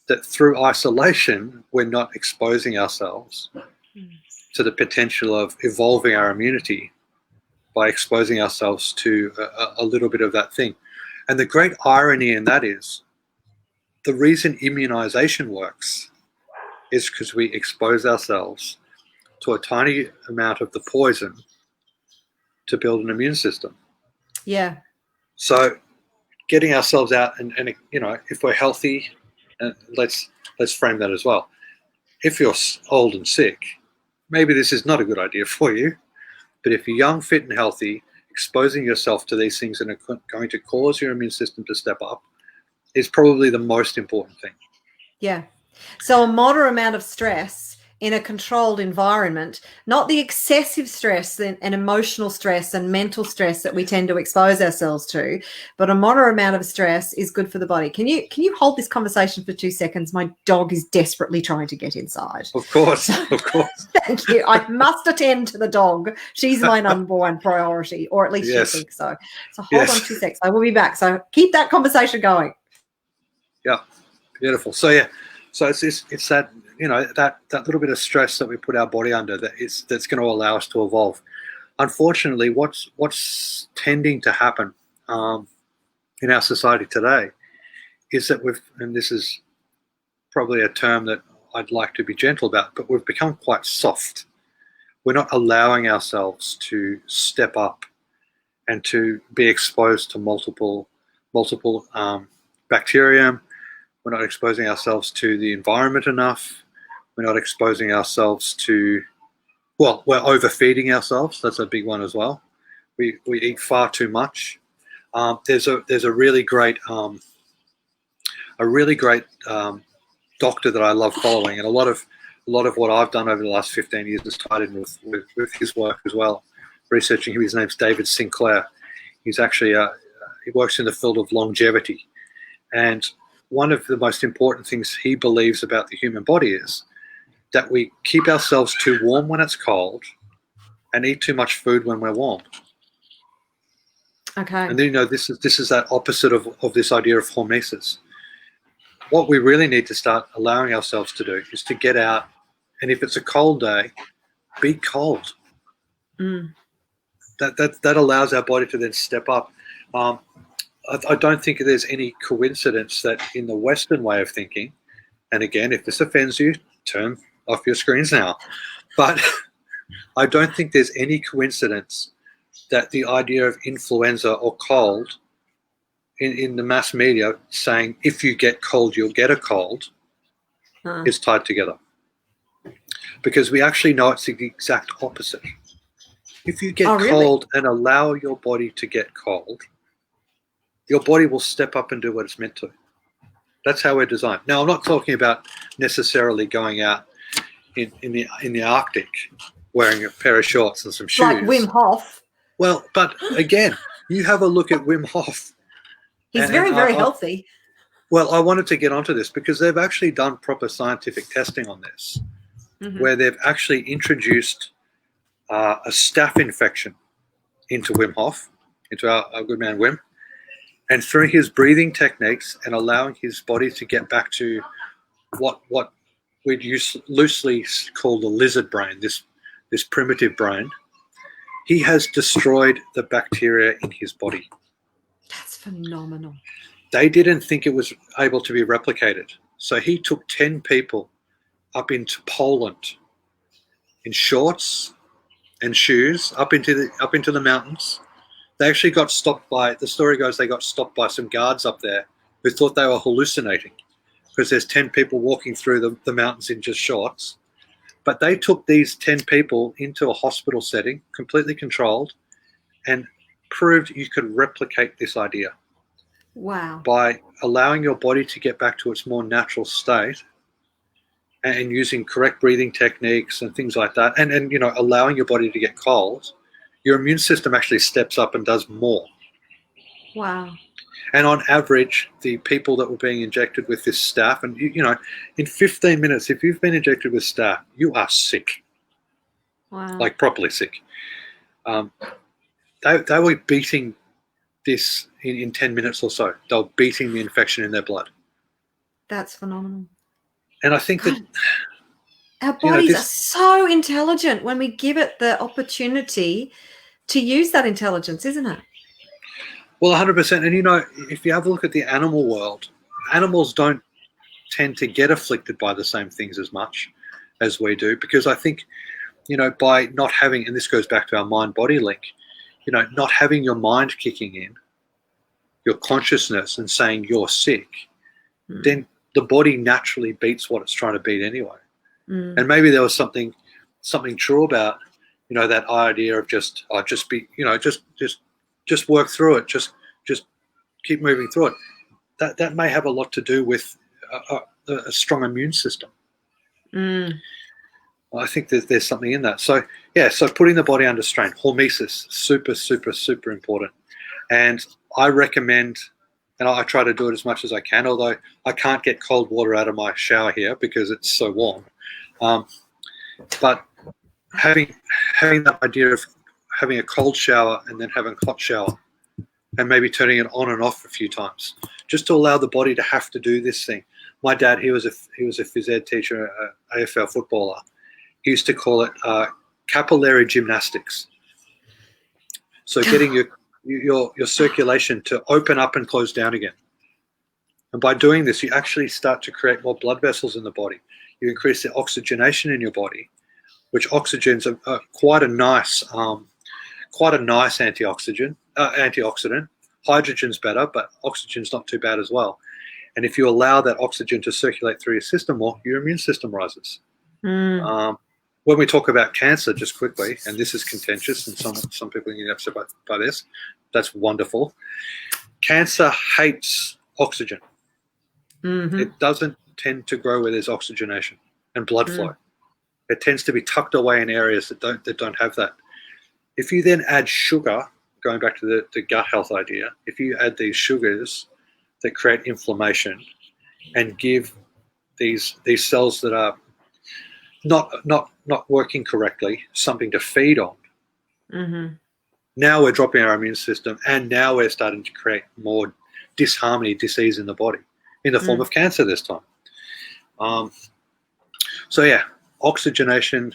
Speaker 2: that through isolation, we're not exposing ourselves to the potential of evolving our immunity by exposing ourselves to a little bit of that thing. And the great irony in that is the reason immunization works is because we expose ourselves to a tiny amount of the poison to build an immune system.
Speaker 1: Yeah.
Speaker 2: So getting ourselves out and if we're healthy, and let's frame that as well. If you're old and sick, maybe this is not a good idea for you. But if you're young, fit, and healthy, exposing yourself to these things that are going to cause your immune system to step up is probably the most important thing.
Speaker 1: Yeah. So a moderate amount of stress in a controlled environment, not the excessive stress and emotional stress and mental stress that we tend to expose ourselves to, but a moderate amount of stress is good for the body. Can you hold this conversation for 2 seconds? My dog is desperately trying to get inside.
Speaker 2: Of course, of course.
Speaker 1: Thank you. I must attend to the dog. She's my number one priority, or at least
Speaker 2: Yes.
Speaker 1: she thinks so. So hold on 2 seconds. I will be back. So keep that conversation going.
Speaker 2: Yeah, beautiful. So yeah, so it's that that little bit of stress that we put our body under that's going to allow us to evolve. Unfortunately, what's tending to happen in our society today is that and this is probably a term that I'd like to be gentle about, but we've become quite soft. We're not allowing ourselves to step up and to be exposed to multiple bacterium. We're not exposing ourselves to the environment enough. We're not exposing ourselves to, we're overfeeding ourselves. That's a big one as well. We eat far too much. There's a really great doctor that I love following, and a lot of what I've done over the last 15 years is tied in with his work as well. Researching him, his name's David Sinclair. He's actually he works in the field of longevity, and one of the most important things he believes about the human body is that we keep ourselves too warm when it's cold and eat too much food when we're warm.
Speaker 1: Okay.
Speaker 2: And this is that opposite of this idea of hormesis. What we really need to start allowing ourselves to do is to get out, and if it's a cold day, be cold. That allows our body to then step up. I don't think there's any coincidence that in the Western way of thinking, and again, if this offends you, turn off your screens now, but I don't think there's any coincidence that the idea of influenza or cold in the mass media saying if you get cold, you'll get a cold is tied together. Because we actually know it's the exact opposite. If you get cold and allow your body to get cold, your body will step up and do what it's meant to. That's how we're designed. Now, I'm not talking about necessarily going out in the Arctic wearing a pair of shorts and some shoes.
Speaker 1: Like Wim Hof.
Speaker 2: Well, but again, you have a look at Wim Hof.
Speaker 1: He's very healthy.
Speaker 2: Well, I wanted to get onto this because they've actually done proper scientific testing on this, where they've actually introduced a staph infection into Wim Hof, into our good man Wim. And through his breathing techniques and allowing his body to get back to what we'd loosely call the lizard brain, this primitive brain, he has destroyed the bacteria in his body.
Speaker 1: That's phenomenal.
Speaker 2: They didn't think it was able to be replicated. So he took 10 people up into Poland in shorts and shoes up into the mountains. They actually got stopped by, the story goes, they got stopped by some guards up there who thought they were hallucinating because there's 10 people walking through the mountains in just shorts. But they took these 10 people into a hospital setting, completely controlled, and proved you could replicate this idea.
Speaker 1: Wow.
Speaker 2: By allowing your body to get back to its more natural state and using correct breathing techniques and things like that, and allowing your body to get cold, your immune system actually steps up and does more.
Speaker 1: Wow.
Speaker 2: And on average, the people that were being injected with this staph, and in 15 minutes, if you've been injected with staph, you are sick.
Speaker 1: Wow.
Speaker 2: Like properly sick. They were beating this in 10 minutes or so. They were beating the infection in their blood.
Speaker 1: That's phenomenal.
Speaker 2: And I think that
Speaker 1: our bodies are so intelligent when we give it the opportunity to use that intelligence, isn't it?
Speaker 2: Well, 100%. And, you know, if you have a look at the animal world, animals don't tend to get afflicted by the same things as much as we do, because I think, you know, by not having, and this goes back to our mind-body link, you know, not having your mind kicking in, your consciousness, and saying you're sick, then the body naturally beats what it's trying to beat anyway. And maybe there was something true about, you know, that idea of just be, you know, just work through it, just keep moving through it. That may have a lot to do with a strong immune system. I think there's something in that. So yeah, so putting the body under strain, hormesis, super important. And I recommend, and I try to do it as much as I can, although I can't get cold water out of my shower here because it's so warm. But having that idea of having a cold shower and then having a hot shower, and maybe turning it on and off a few times, just to allow the body to have to do this thing. My dad, he was a phys ed teacher, AFL footballer. He used to call it capillary gymnastics. So getting your circulation to open up and close down again. And by doing this, you actually start to create more blood vessels in the body. You increase the oxygenation in your body, which oxygen's quite a nice antioxidant. Hydrogen's better, but oxygen's not too bad as well. And if you allow that oxygen to circulate through your system more, your immune system rises. When we talk about cancer, just quickly, and this is contentious, and some people get upset by this, that's wonderful. Cancer hates oxygen. It doesn't tend to grow where there's oxygenation and blood flow. It tends to be tucked away in areas that don't have that. If you then add sugar, going back to the gut health idea, if you add these sugars that create inflammation and give these cells that are not working correctly something to feed on, now we're dropping our immune system, and now we're starting to create more disharmony, disease in the body, in the form of cancer this time. So yeah, oxygenation,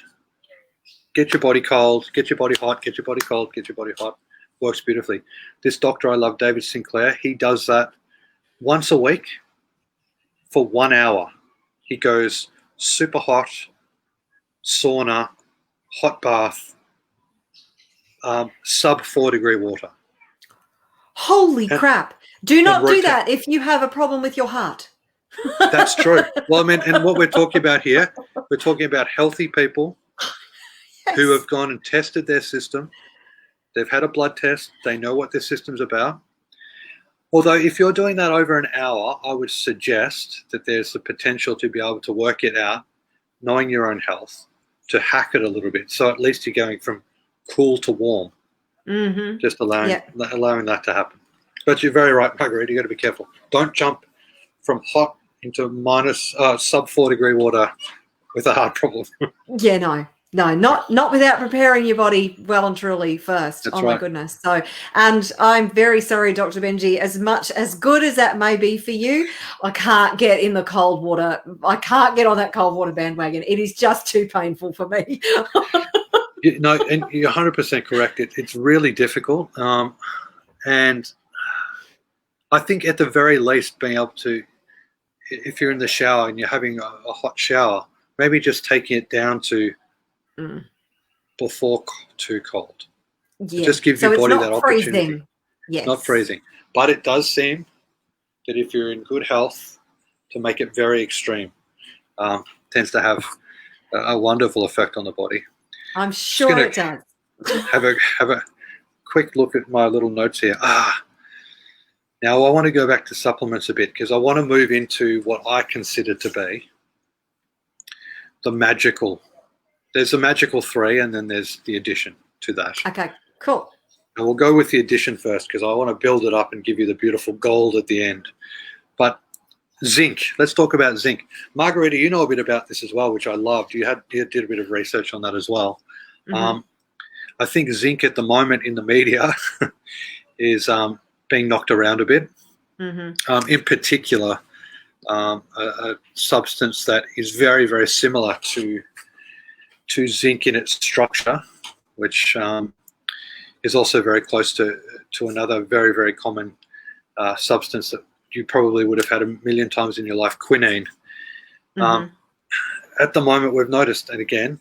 Speaker 2: get your body cold, get your body hot, get your body cold, get your body hot, works beautifully. This doctor I love, David Sinclair, he does that once a week for 1 hour. He goes super hot, sauna, hot bath, sub 4-degree water.
Speaker 1: Holy crap. Do not do that if you have a problem with your heart.
Speaker 2: That's true. Well, I mean, and what we're talking about here, we're talking about healthy people who have gone and tested their system. They've had a blood test. They know what their system's about. Although if you're doing that over an hour, I would suggest that there's the potential to be able to work it out, knowing your own health, to hack it a little bit. So at least you're going from cool to warm, just allowing that to happen. But you're very right, Marguerita, you've got to be careful. Don't jump from hot into minus sub 4-degree water with a heart problem. Yeah,
Speaker 1: No, not without preparing your body well and truly first.
Speaker 2: That's
Speaker 1: oh
Speaker 2: right.
Speaker 1: My goodness. So, and I'm very sorry, Dr. Benji, as good as that may be for you, I can't get in the cold water. I can't get on that cold water bandwagon. It is just too painful for me.
Speaker 2: No, and you're 100% correct. It's really difficult. And I think at the very least being able to, if you're in the shower and you're having a hot shower, maybe just taking it down to before too cold.
Speaker 1: Yeah.
Speaker 2: Just give your body that opportunity.
Speaker 1: Yes.
Speaker 2: Not freezing. But it does seem that if you're in good health, to make it very extreme tends to have a wonderful effect on the body.
Speaker 1: I'm sure it does.
Speaker 2: have a quick look at my little notes here. Now I want to go back to supplements a bit, because I want to move into what I consider to be the magical. There's the magical 3, and then there's the addition to that.
Speaker 1: Okay, cool.
Speaker 2: And we'll go with the addition first, because I want to build it up and give you the beautiful gold at the end. But zinc, let's talk about zinc. Marguerita, you know a bit about this as well, which I loved. You did a bit of research on that as well. I think zinc at the moment in the media is being knocked around a bit. In particular, a substance that is very, very similar to zinc in its structure, which is also very close to another very, very common substance that you probably would have had a million times in your life, quinine. At the moment, we've noticed, and again,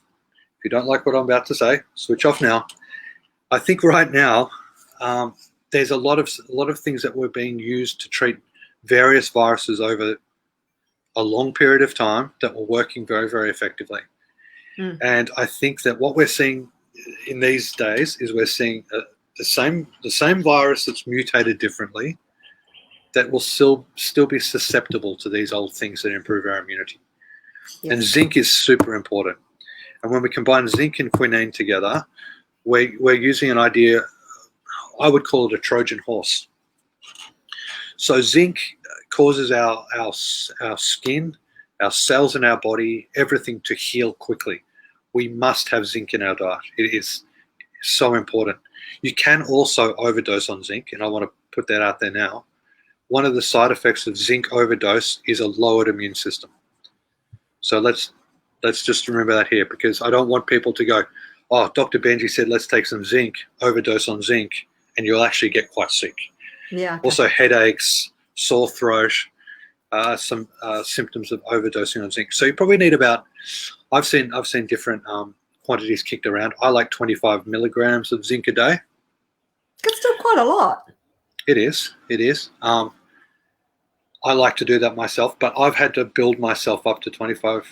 Speaker 2: if you don't like what I'm about to say, switch off now. I think right now there's a lot of things that were being used to treat various viruses over a long period of time that were working very, very effectively. And I think that what we're seeing in these days is we're seeing the same virus that's mutated differently that will still be susceptible to these old things that improve our immunity. Yes. And zinc is super important. And when we combine zinc and quinine together, we're using an idea, I would call it a Trojan horse. So zinc causes our skin, our cells in our body, everything to heal quickly. We must have zinc in our diet. It is so important. You can also overdose on zinc, and I want to put that out there now. One of the side effects of zinc overdose is a lowered immune system. So let's just remember that here, because I don't want people to go, oh, Dr. Benji said let's take some zinc, overdose on zinc, and you'll actually get quite sick.
Speaker 1: Yeah. Okay.
Speaker 2: Also headaches, sore throat, some symptoms of overdosing on zinc. So you probably need about, I've seen different quantities kicked around. I like 25 milligrams of zinc a day.
Speaker 1: That's still quite a lot.
Speaker 2: It is. I like to do that myself, but I've had to build myself up to 25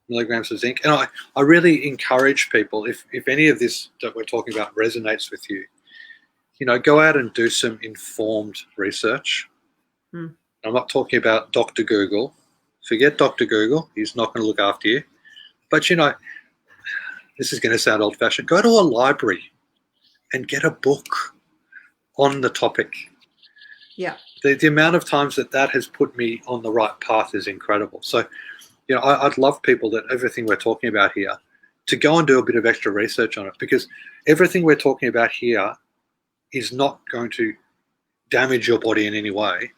Speaker 2: milligrams of zinc. And I really encourage people, if any of this that we're talking about resonates with you, go out and do some informed research. I'm not talking about Dr. Google. Forget Dr. Google. He's not going to look after you. But, this is going to sound old-fashioned. Go to a library and get a book on the topic.
Speaker 1: Yeah.
Speaker 2: The amount of times that has put me on the right path is incredible. So, I'd love people that everything we're talking about here to go and do a bit of extra research on it, because everything we're talking about here is not going to damage your body in any way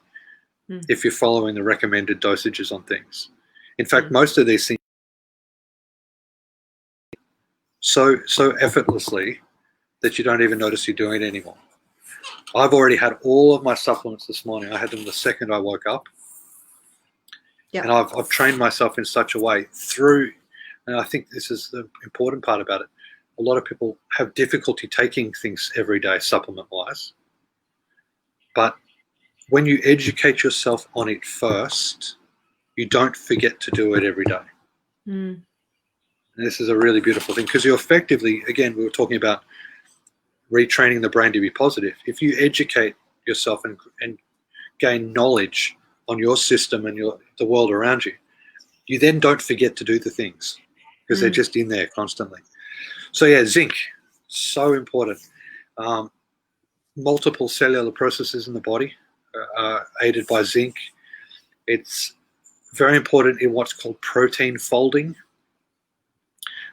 Speaker 2: if you're following the recommended dosages on things. In fact, most of these things so effortlessly that you don't even notice you're doing it anymore. I've already had all of my supplements this morning. I had them the second I woke up. Yep. And I've trained myself in such a way through, and I think this is the important part about it. A lot of people have difficulty taking things every day, supplement-wise. But when you educate yourself on it first, you don't forget to do it every day. And this is a really beautiful thing, because you effectively, again, we were talking about retraining the brain to be positive. If you educate yourself and gain knowledge on your system and the world around you, you then don't forget to do the things, because they're just in there constantly. So yeah, zinc, so important. Multiple cellular processes in the body are aided by zinc. It's very important in what's called protein folding.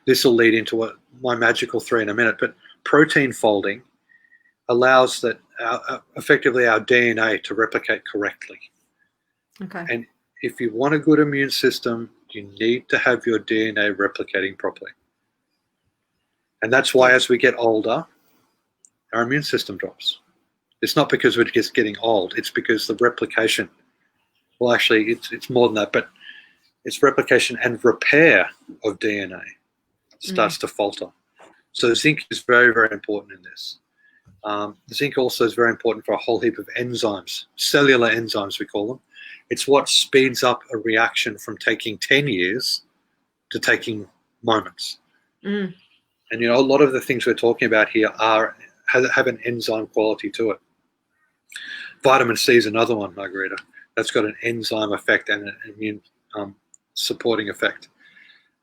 Speaker 2: This will lead into my magical 3 in a minute, but protein folding allows that effectively our DNA to replicate correctly. Okay. And if you want a good immune system, you need to have your DNA replicating properly. And that's why as we get older, our immune system drops. It's not because we're just getting old. It's because the replication, well, actually, it's more than that, but it's replication and repair of DNA starts to falter. So zinc is very, very important in this. Zinc also is very important for a whole heap of enzymes, cellular enzymes we call them. It's what speeds up a reaction from taking 10 years to taking moments. And, a lot of the things we're talking about here have an enzyme quality to it. Vitamin C is another one, Marguerita. That's got an enzyme effect and an immune supporting effect.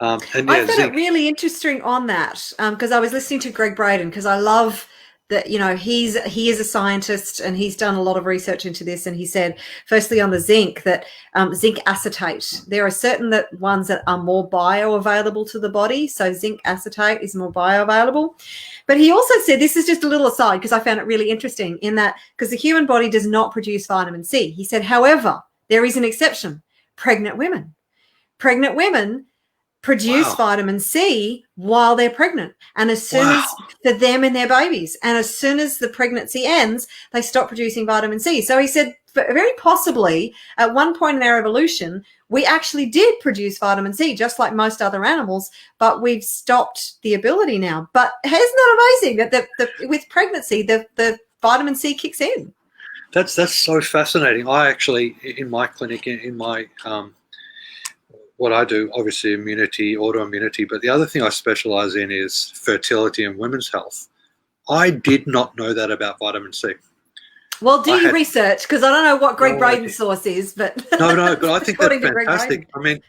Speaker 2: And yeah,
Speaker 1: I found it really interesting on that, because I was listening to Greg Braden, because I love that, he is a scientist and he's done a lot of research into this. And he said, firstly on the zinc, that zinc acetate, there are certain ones that are more bioavailable to the body. So zinc acetate is more bioavailable. But he also said, this is just a little aside, because I found it really interesting in that, because the human body does not produce vitamin C. He said, however, there is an exception, pregnant women. Pregnant women produce
Speaker 2: Wow.
Speaker 1: vitamin C while they're pregnant. And as soon as, for them and their babies, and as soon as the pregnancy ends, they stop producing vitamin C. So he said, very possibly at one point in our evolution, we actually did produce vitamin C, just like most other animals, but we've stopped the ability now. But isn't that amazing that with pregnancy, the vitamin C kicks in?
Speaker 2: That's so fascinating. I actually, in my clinic, in my what I do, obviously immunity, autoimmunity, but the other thing I specialize in is fertility and women's health. I did not know that about vitamin C.
Speaker 1: Well, do your research, because I don't know what Greg Braden's source is, but
Speaker 2: no, but I think that's fantastic. I mean,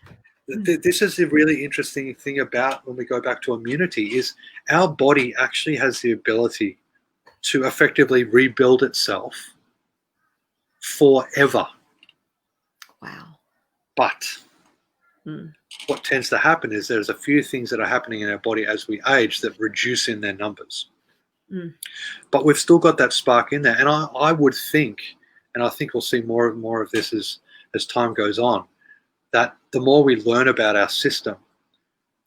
Speaker 2: this is the really interesting thing about when we go back to immunity is our body actually has the ability to effectively rebuild itself forever.
Speaker 1: Wow.
Speaker 2: But what tends to happen is there's a few things that are happening in our body as we age that reduce in their numbers. But we've still got that spark in there. And I would think, and I think we'll see more and more of this as time goes on, that the more we learn about our system,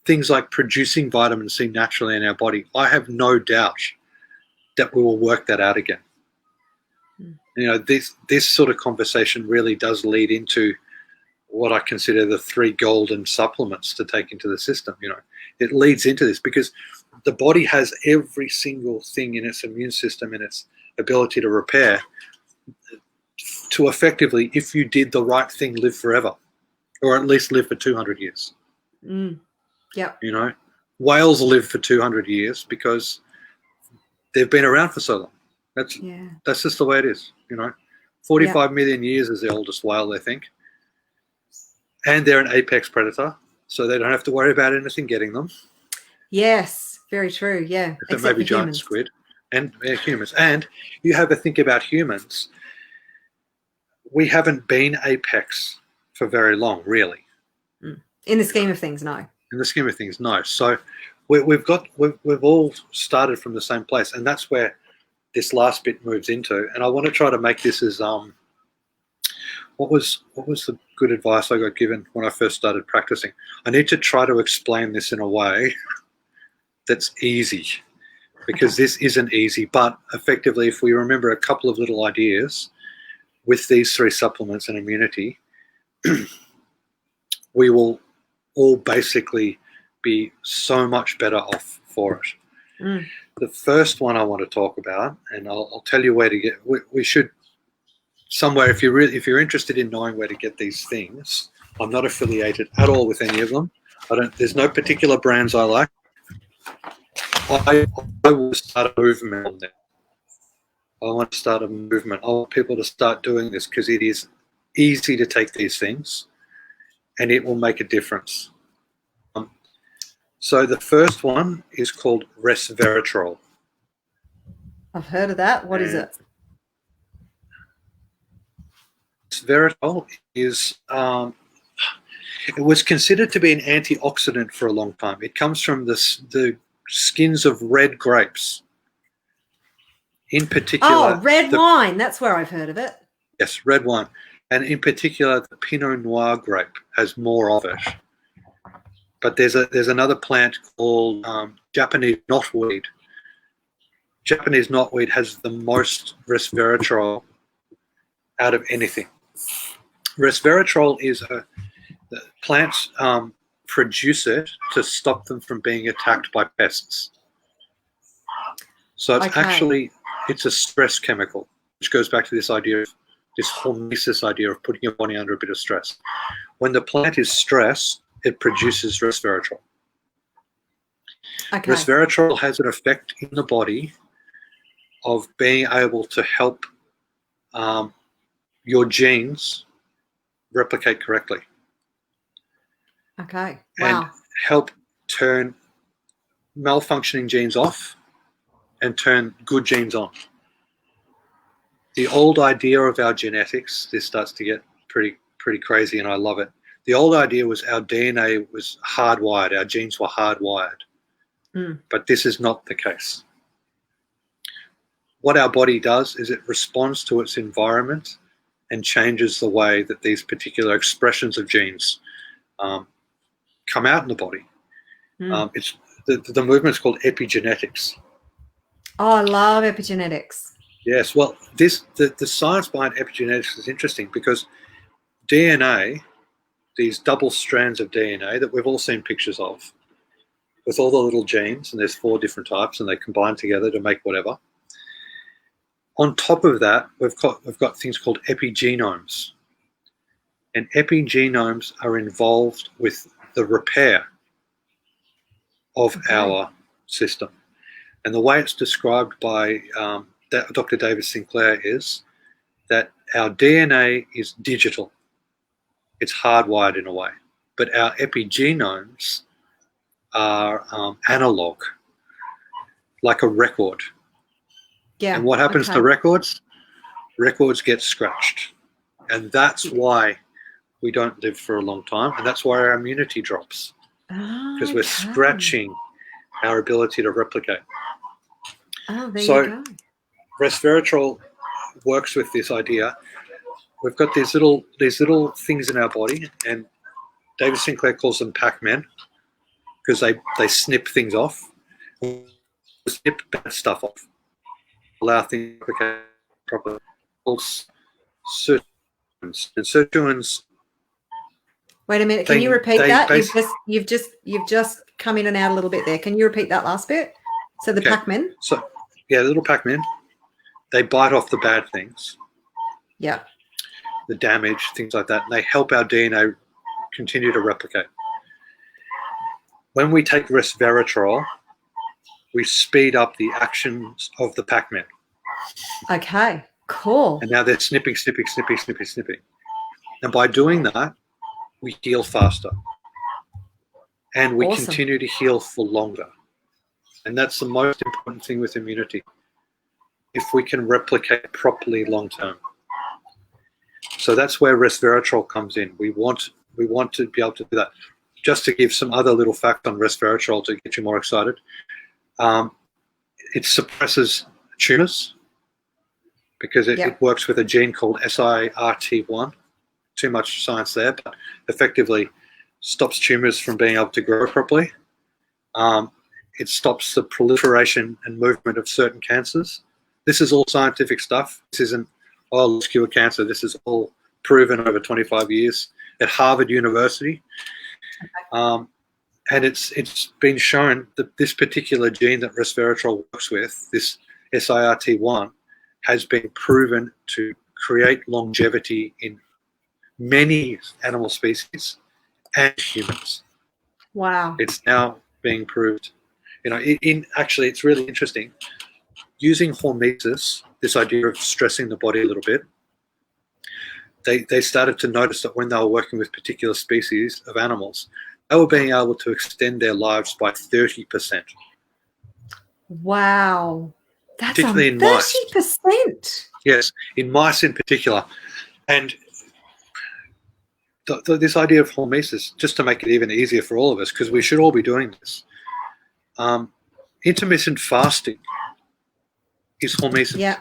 Speaker 2: things like producing vitamin C naturally in our body, I have no doubt that we will work that out again. You know, this sort of conversation really does lead into what I consider the 3 golden supplements to take into the system. You know, it leads into this because the body has every single thing in its immune system and its ability to repair to effectively, if you did the right thing, live forever, or at least live for 200 years.
Speaker 1: Yep.
Speaker 2: You know, whales live for 200 years because they've been around for so long. That's just the way it is. You know, 45 million years is the oldest whale, they think. And they're an apex predator, so they don't have to worry about anything getting them.
Speaker 1: Yes, very true. Yeah,
Speaker 2: except maybe giant squid and humans. And you have to think about humans. We haven't been apex for very long, really.
Speaker 1: In the scheme of things, no.
Speaker 2: In the scheme of things, no. So we've all started from the same place, and that's where this last bit moves into. And I want to try to make this as what was the good advice I got given when I first started practicing? I need to try to explain this in a way that's easy, because this isn't easy. But effectively, if we remember a couple of little ideas with these 3 supplements and immunity, we will all basically be so much better off for it. The first one I want to talk about, and I'll tell you where to get. We should somewhere, if you're interested in knowing where to get these things. I'm not affiliated at all with any of them. There's no particular brands I like. I will start a movement on them. I want to start a movement. I want people to start doing this because it is easy to take these things and it will make a difference. So the first one is called resveratrol.
Speaker 1: I've heard of that. What is it?
Speaker 2: Resveratrol is, it was considered to be an antioxidant for a long time. It comes from the skins of red grapes. In particular,
Speaker 1: red wine. That's where I've heard of it.
Speaker 2: Yes, red wine. And in particular, the Pinot Noir grape has more of it. But there's another plant called Japanese knotweed. Japanese knotweed has the most resveratrol out of anything. Resveratrol is the plants produce it to stop them from being attacked by pests. So it's a stress chemical, which goes back to this idea of this hormesis idea of putting your body under a bit of stress. When the plant is stressed, it produces resveratrol. Resveratrol has an effect in the body of being able to help your genes replicate correctly.
Speaker 1: Wow.
Speaker 2: And help turn malfunctioning genes off and turn good genes on. The old idea of our genetics, this starts to get pretty crazy, and I love it. The old idea was our DNA was hardwired, our genes were hardwired. But this is not the case. What our body does is it responds to its environment and changes the way that these particular expressions of genes come out in the body.
Speaker 1: Mm.
Speaker 2: It's the movement is called epigenetics.
Speaker 1: Oh, I love epigenetics.
Speaker 2: Yes, well, the science behind epigenetics is interesting because DNA, these double strands of DNA that we've all seen pictures of, with all the little genes, and there's 4 different types, and they combine together to make whatever. On top of that, we've got things called epigenomes, and epigenomes are involved with the repair of our system. And the way it's described by Dr. David Sinclair is that our DNA is digital. It's hardwired in a way. But our epigenomes are analog, like a record.
Speaker 1: Yeah.
Speaker 2: And what happens to records? Records get scratched. And that's why we don't live for a long time. And that's why our immunity drops. Because we're scratching our ability to replicate.
Speaker 1: Oh, there you go.
Speaker 2: Resveratrol works with this idea. We've got these little things in our body, and David Sinclair calls them Pac-Men because they snip things off, snip bad stuff off, allow things to replicate properly. Sirtuins. And sirtuins.
Speaker 1: Wait a minute. Can you repeat that? You've just come in and out a little bit there. Can you repeat that last bit? So the Pac-Men.
Speaker 2: So yeah, little Pac-Men. They bite off the bad things.
Speaker 1: Yeah.
Speaker 2: The damage, things like that. And they help our DNA continue to replicate. When we take resveratrol, we speed up the actions of the Pac-Men.
Speaker 1: Okay, cool.
Speaker 2: And now they're snipping. And by doing that, we heal faster. And we continue to heal for longer. And that's the most important thing with immunity. If we can replicate properly long term. So that's where resveratrol comes in. We want to be able to do that. Just to give some other little fact on resveratrol to get you more excited. It suppresses tumors because it works with a gene called SIRT1. Too much science there, but effectively stops tumors from being able to grow properly. It stops the proliferation and movement of certain cancers. This is all scientific stuff. This isn't, let's cure cancer. This is all proven over 25 years at Harvard University. And it's been shown that this particular gene that resveratrol works with, this SIRT1, has been proven to create longevity in many animal species and humans.
Speaker 1: Wow.
Speaker 2: It's now being proved. Actually, it's really interesting. Using hormesis, this idea of stressing the body a little bit, they started to notice that when they were working with particular species of animals, they were being able to extend their lives by 30%.
Speaker 1: Wow. That's
Speaker 2: particularly in
Speaker 1: 30%.
Speaker 2: Mice. Yes, in mice in particular. And this idea of hormesis, just to make it even easier for all of us, because we should all be doing this, intermittent fasting is hormesis.
Speaker 1: Yeah.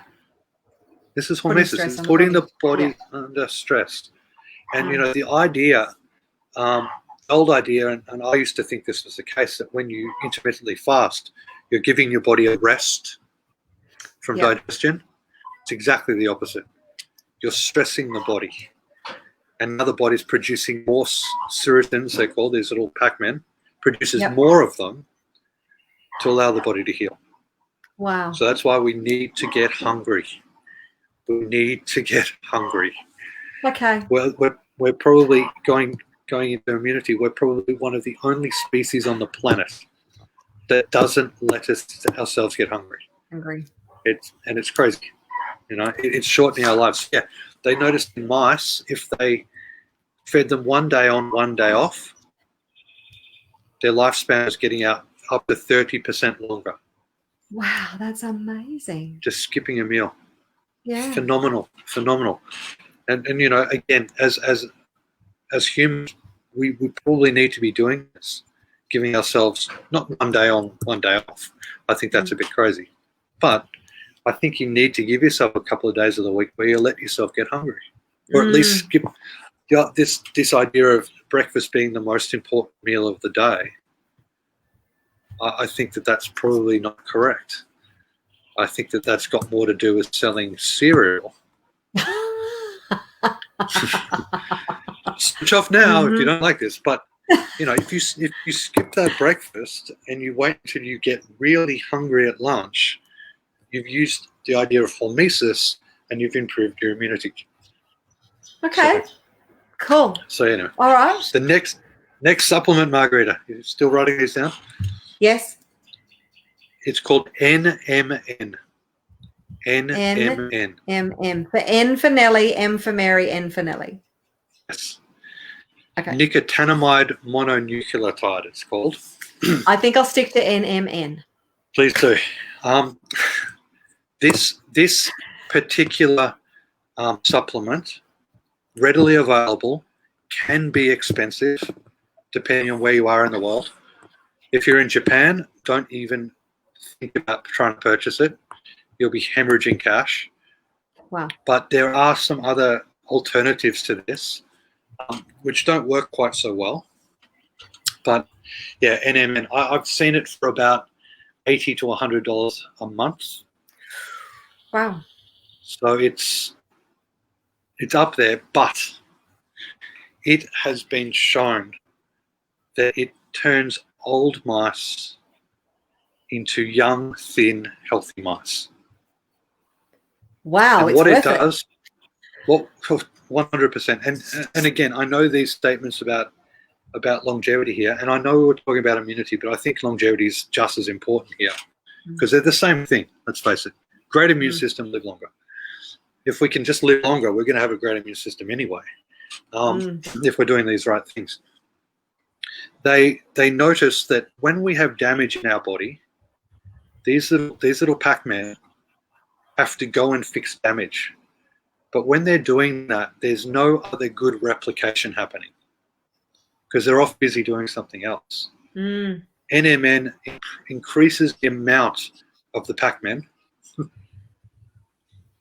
Speaker 2: This is hormesis. It's putting the body under stress. And, the idea, old idea, and I used to think this was the case, that when you intermittently fast, you're giving your body a rest from digestion. It's exactly the opposite. You're stressing the body. And now the body's producing more sirtuins, they're called, these little Pac-Men, produces more of them to allow the body to heal.
Speaker 1: Wow.
Speaker 2: So that's why we need to get hungry. We need to get hungry.
Speaker 1: Okay.
Speaker 2: Well, we're probably going into immunity. We're probably one of the only species on the planet that doesn't let ourselves get hungry. It's crazy. It's shortening our lives. Yeah, they noticed in mice, if they fed them one day on, one day off, their lifespan is getting up to 30% longer.
Speaker 1: Wow, that's amazing.
Speaker 2: Just skipping a meal.
Speaker 1: Yeah.
Speaker 2: Phenomenal. And again, as humans, we probably need to be doing this, giving ourselves not one day on, one day off. I think that's a bit crazy. But I think you need to give yourself a couple of days of the week where you let yourself get hungry. Or at least skip. this idea of breakfast being the most important meal of the day, I think that that's probably not correct. I think that that's got more to do with selling cereal. Switch off now if you don't like this, but if you skip that breakfast and you wait until you get really hungry at lunch, you've used the idea of hormesis and you've improved your immunity.
Speaker 1: Okay, cool.
Speaker 2: So anyway,
Speaker 1: all right.
Speaker 2: The next supplement, Marguerita, you still writing these down?
Speaker 1: Yes.
Speaker 2: It's called NMN. NMN.
Speaker 1: NMN. For N for Nelly, M for Mary, N for Nelly.
Speaker 2: Yes.
Speaker 1: Okay.
Speaker 2: Nicotinamide mononucleotide, it's called.
Speaker 1: I think I'll stick to NMN.
Speaker 2: Please do. This particular supplement, readily available, can be expensive depending on where you are in the world. If you're in Japan, don't even think about trying to purchase it. You'll be hemorrhaging cash.
Speaker 1: Wow.
Speaker 2: But there are some other alternatives to this, which don't work quite so well. But yeah, NMN, I've seen it for about $80 to $100 a month.
Speaker 1: Wow.
Speaker 2: So it's up there, but it has been shown that it turns old mice into young, thin, healthy mice.
Speaker 1: Wow.
Speaker 2: And what it does, well, 100%. And again, I know these statements about longevity here, and I know we're talking about immunity, but I think longevity is just as important here because they're the same thing. Let's face it. Great immune system, live longer. If we can just live longer, we're going to have a great immune system anyway. If we're doing these right things. They notice that when we have damage in our body, these little Pac-Man have to go and fix damage. But when they're doing that, there's no other good replication happening because they're off busy doing something else. NMN increases the amount of the Pac-Man,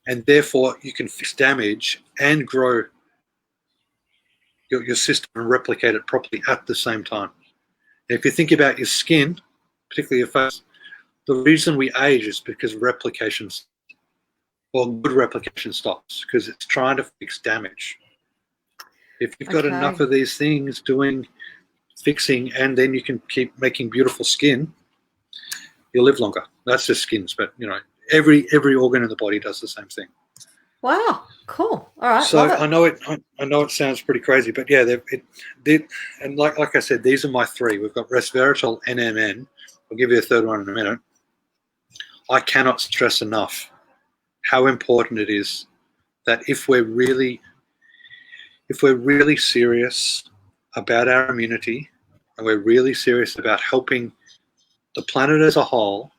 Speaker 2: and therefore you can fix damage and grow your system and replicate it properly at the same time. And if you think about your skin, particularly your face, the reason we age is because replications, or good replication, stops because it's trying to fix damage. If you've got enough of these things fixing, and then you can keep making beautiful skin, you'll live longer. That's just skins, but every organ in the body does the same thing. Wow,
Speaker 1: cool. All right.
Speaker 2: So I know it sounds pretty crazy, but yeah, and like I said, these are my three. We've got resveratrol, NMN. I'll give you a third one in a minute. I cannot stress enough how important it is that if we're really serious about our immunity and we're really serious about helping the planet as a whole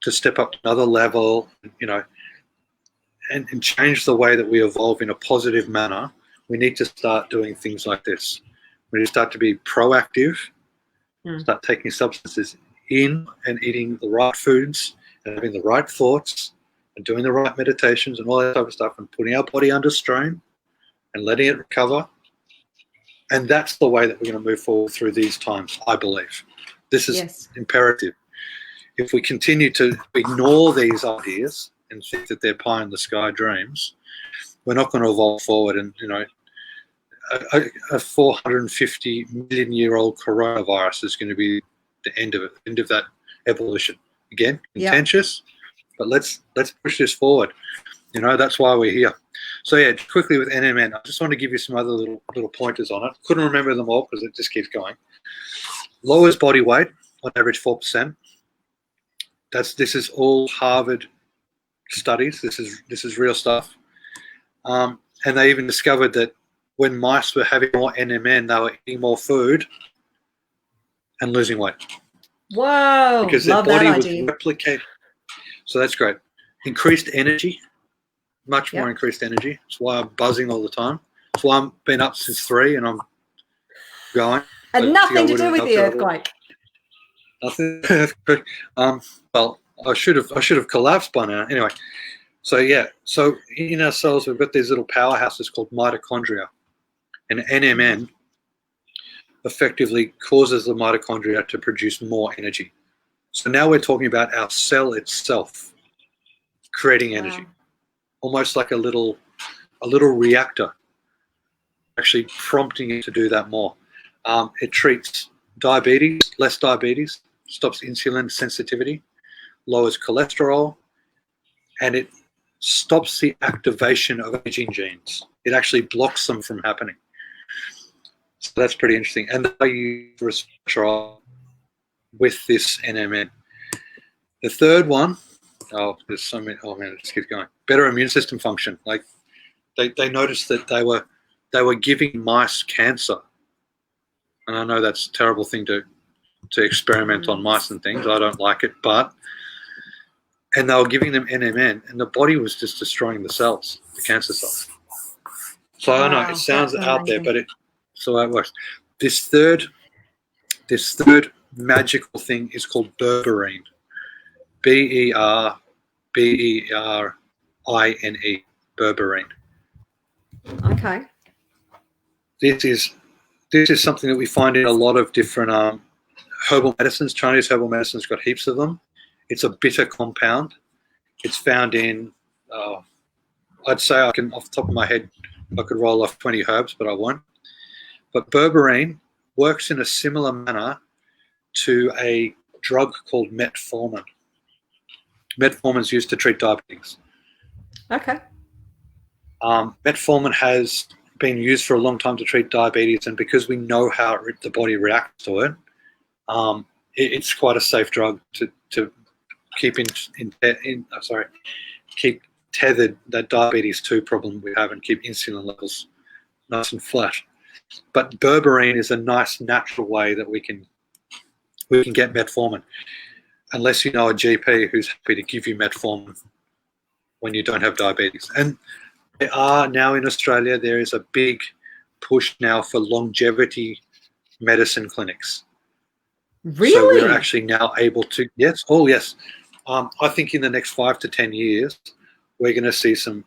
Speaker 2: to step up to another level, and change the way that we evolve in a positive manner, we need to start doing things like this. We need to start to be proactive, start taking substances in and eating the right foods and having the right thoughts and doing the right meditations and all that type of stuff and putting our body under strain and letting it recover. And that's the way that we're going to move forward through these times, I believe. This is imperative. If we continue to ignore these ideas and think that they're pie in the sky dreams, we're not going to evolve forward. And a 450 million year old coronavirus is going to be the end of it, end of that evolution. Again, contentious, but let's push this forward. That's why we're here. So yeah, quickly with NMN, I just want to give you some other little pointers on it. Couldn't remember them all because it just keeps going. Lowers body weight on average 4%. This is all Harvard studies. This is real stuff. And they even discovered that when mice were having more NMN, they were eating more food and losing weight.
Speaker 1: Whoa!
Speaker 2: Because their body was replicating. So that's great. Increased energy, much more increased energy. That's why I'm buzzing all the time. That's why I've been up since 3 and I'm going.
Speaker 1: And nothing to do with the earthquake.
Speaker 2: Nothing. Well, I should have collapsed by now. Anyway, so in our cells we've got these little powerhouses called mitochondria, And NMN effectively causes the mitochondria to produce more energy. So now we're talking about our cell itself creating energy, almost like a little reactor, actually prompting it to do that more. It treats diabetes, less diabetes, stops insulin sensitivity, lowers cholesterol, and it stops the activation of aging genes. It actually blocks them from happening. So that's pretty interesting. And they use resveratrol with this NMN. The third one, there's so many. Oh man, it just keeps going. Better immune system function. Like they noticed that they were giving mice cancer, and I know that's a terrible thing to experiment on mice and things. I don't like it, and they were giving them NMN, and the body was just destroying the cells, the cancer cells. So I don't know. It sounds out there, but so that works. This third magical thing is called berberine. berberine. Berberine.
Speaker 1: Okay.
Speaker 2: This is something that we find in a lot of different herbal medicines. Chinese herbal medicine's got heaps of them. It's a bitter compound. It's found in, I'd say I can, off the top of my head, I could roll off 20 herbs, but I won't. But berberine works in a similar manner to a drug called metformin. Metformin is used to treat diabetes.
Speaker 1: Okay.
Speaker 2: Metformin has been used for a long time to treat diabetes, and because we know how the body reacts to it, it's quite a safe drug to keep keep tethered that diabetes 2 problem we have and keep insulin levels nice and flat. But berberine is a nice natural way that we can get metformin, unless you know a GP who's happy to give you metformin when you don't have diabetes. And there are now in Australia, there is a big push now for longevity medicine clinics.
Speaker 1: Really?
Speaker 2: So we're actually now able to, yes. I think in the next 5 to 10 years, we're going to see some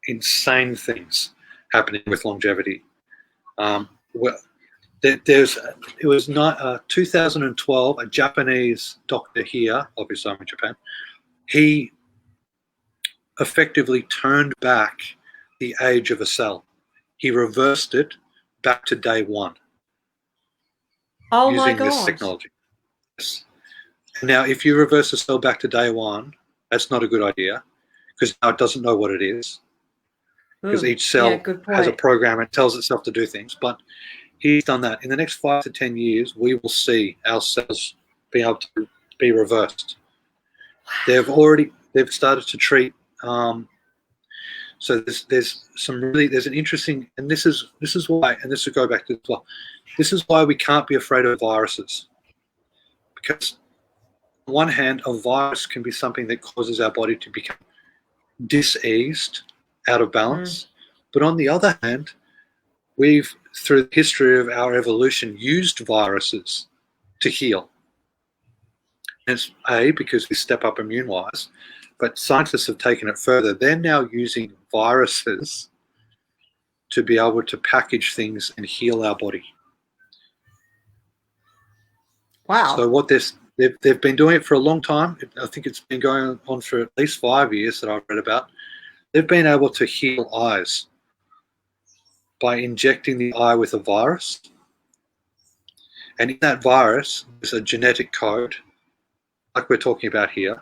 Speaker 2: insane things happening with longevity. It was 2012, a Japanese doctor here, obviously I'm in Japan, he effectively turned back the age of a cell. He reversed it back to day one using this technology. Yes. Now, if you reverse a cell back to day one, that's not a good idea because now it doesn't know what it is. Because each cell has a program and tells itself to do things. But he's done that. In the next 5 to 10 years, we will see our cells be able to be reversed. They've started to treat. So there's an interesting, and this is why, and this will go back to as well. This is why we can't be afraid of viruses, because on one hand, a virus can be something that causes our body to become diseased, out of balance. But on the other hand, we've, through the history of our evolution, used viruses to heal. And it's because we step up immune-wise, but scientists have taken it further. They're now using viruses to be able to package things and heal our body.
Speaker 1: Wow.
Speaker 2: So what they've been doing it for a long time. I think it's been going on for at least 5 years that I've read about. They've been able to heal eyes by injecting the eye with a virus. And in that virus, there's a genetic code, like we're talking about here,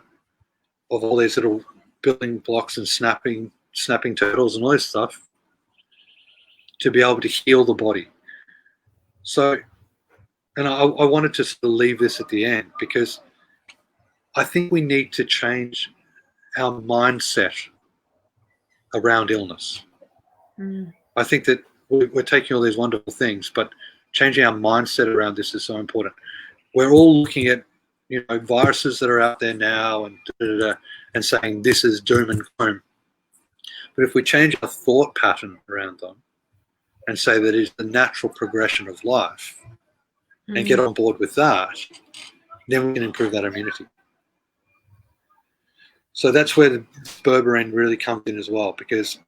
Speaker 2: of all these little building blocks and snapping turtles and all this stuff to be able to heal the body. So, and I wanted to sort of leave this at the end because I think we need to change our mindset around illness. I think that we're taking all these wonderful things, but changing our mindset around this is so important. We're all looking at, viruses that are out there now and saying this is doom and gloom. But if we change our thought pattern around them and say that it's the natural progression of life and get on board with that, then we can improve that immunity. So that's where the berberine really comes in as well, because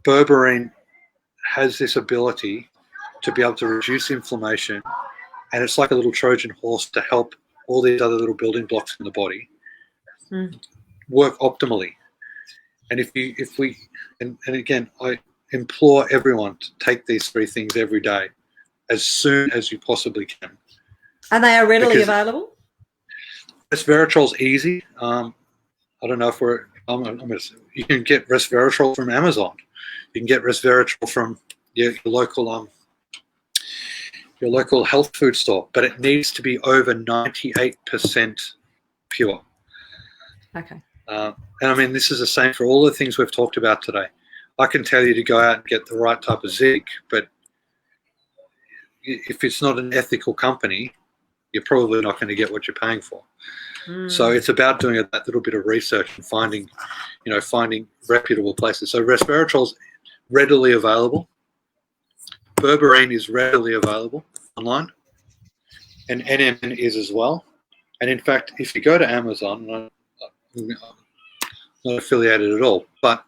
Speaker 2: berberine has this ability to be able to reduce inflammation, and it's like a little Trojan horse to help all these other little building blocks in the body work optimally. And and again, I implore everyone to take these 3 things every day as soon as you possibly can.
Speaker 1: And they are readily available?
Speaker 2: Resveratrol's easy. I don't know if you can get resveratrol from Amazon. You can get resveratrol from your local health food store, but it needs to be over 98% pure.
Speaker 1: Okay.
Speaker 2: And I mean, this is the same for all the things we've talked about today. I can tell you to go out and get the right type of zinc, but if it's not an ethical company, you're probably not going to get what you're paying for. So it's about doing that little bit of research and finding reputable places. So resveratrol's readily available. Berberine is readily available online, and NMN is as well. And in fact, if you go to Amazon, I'm not affiliated at all, but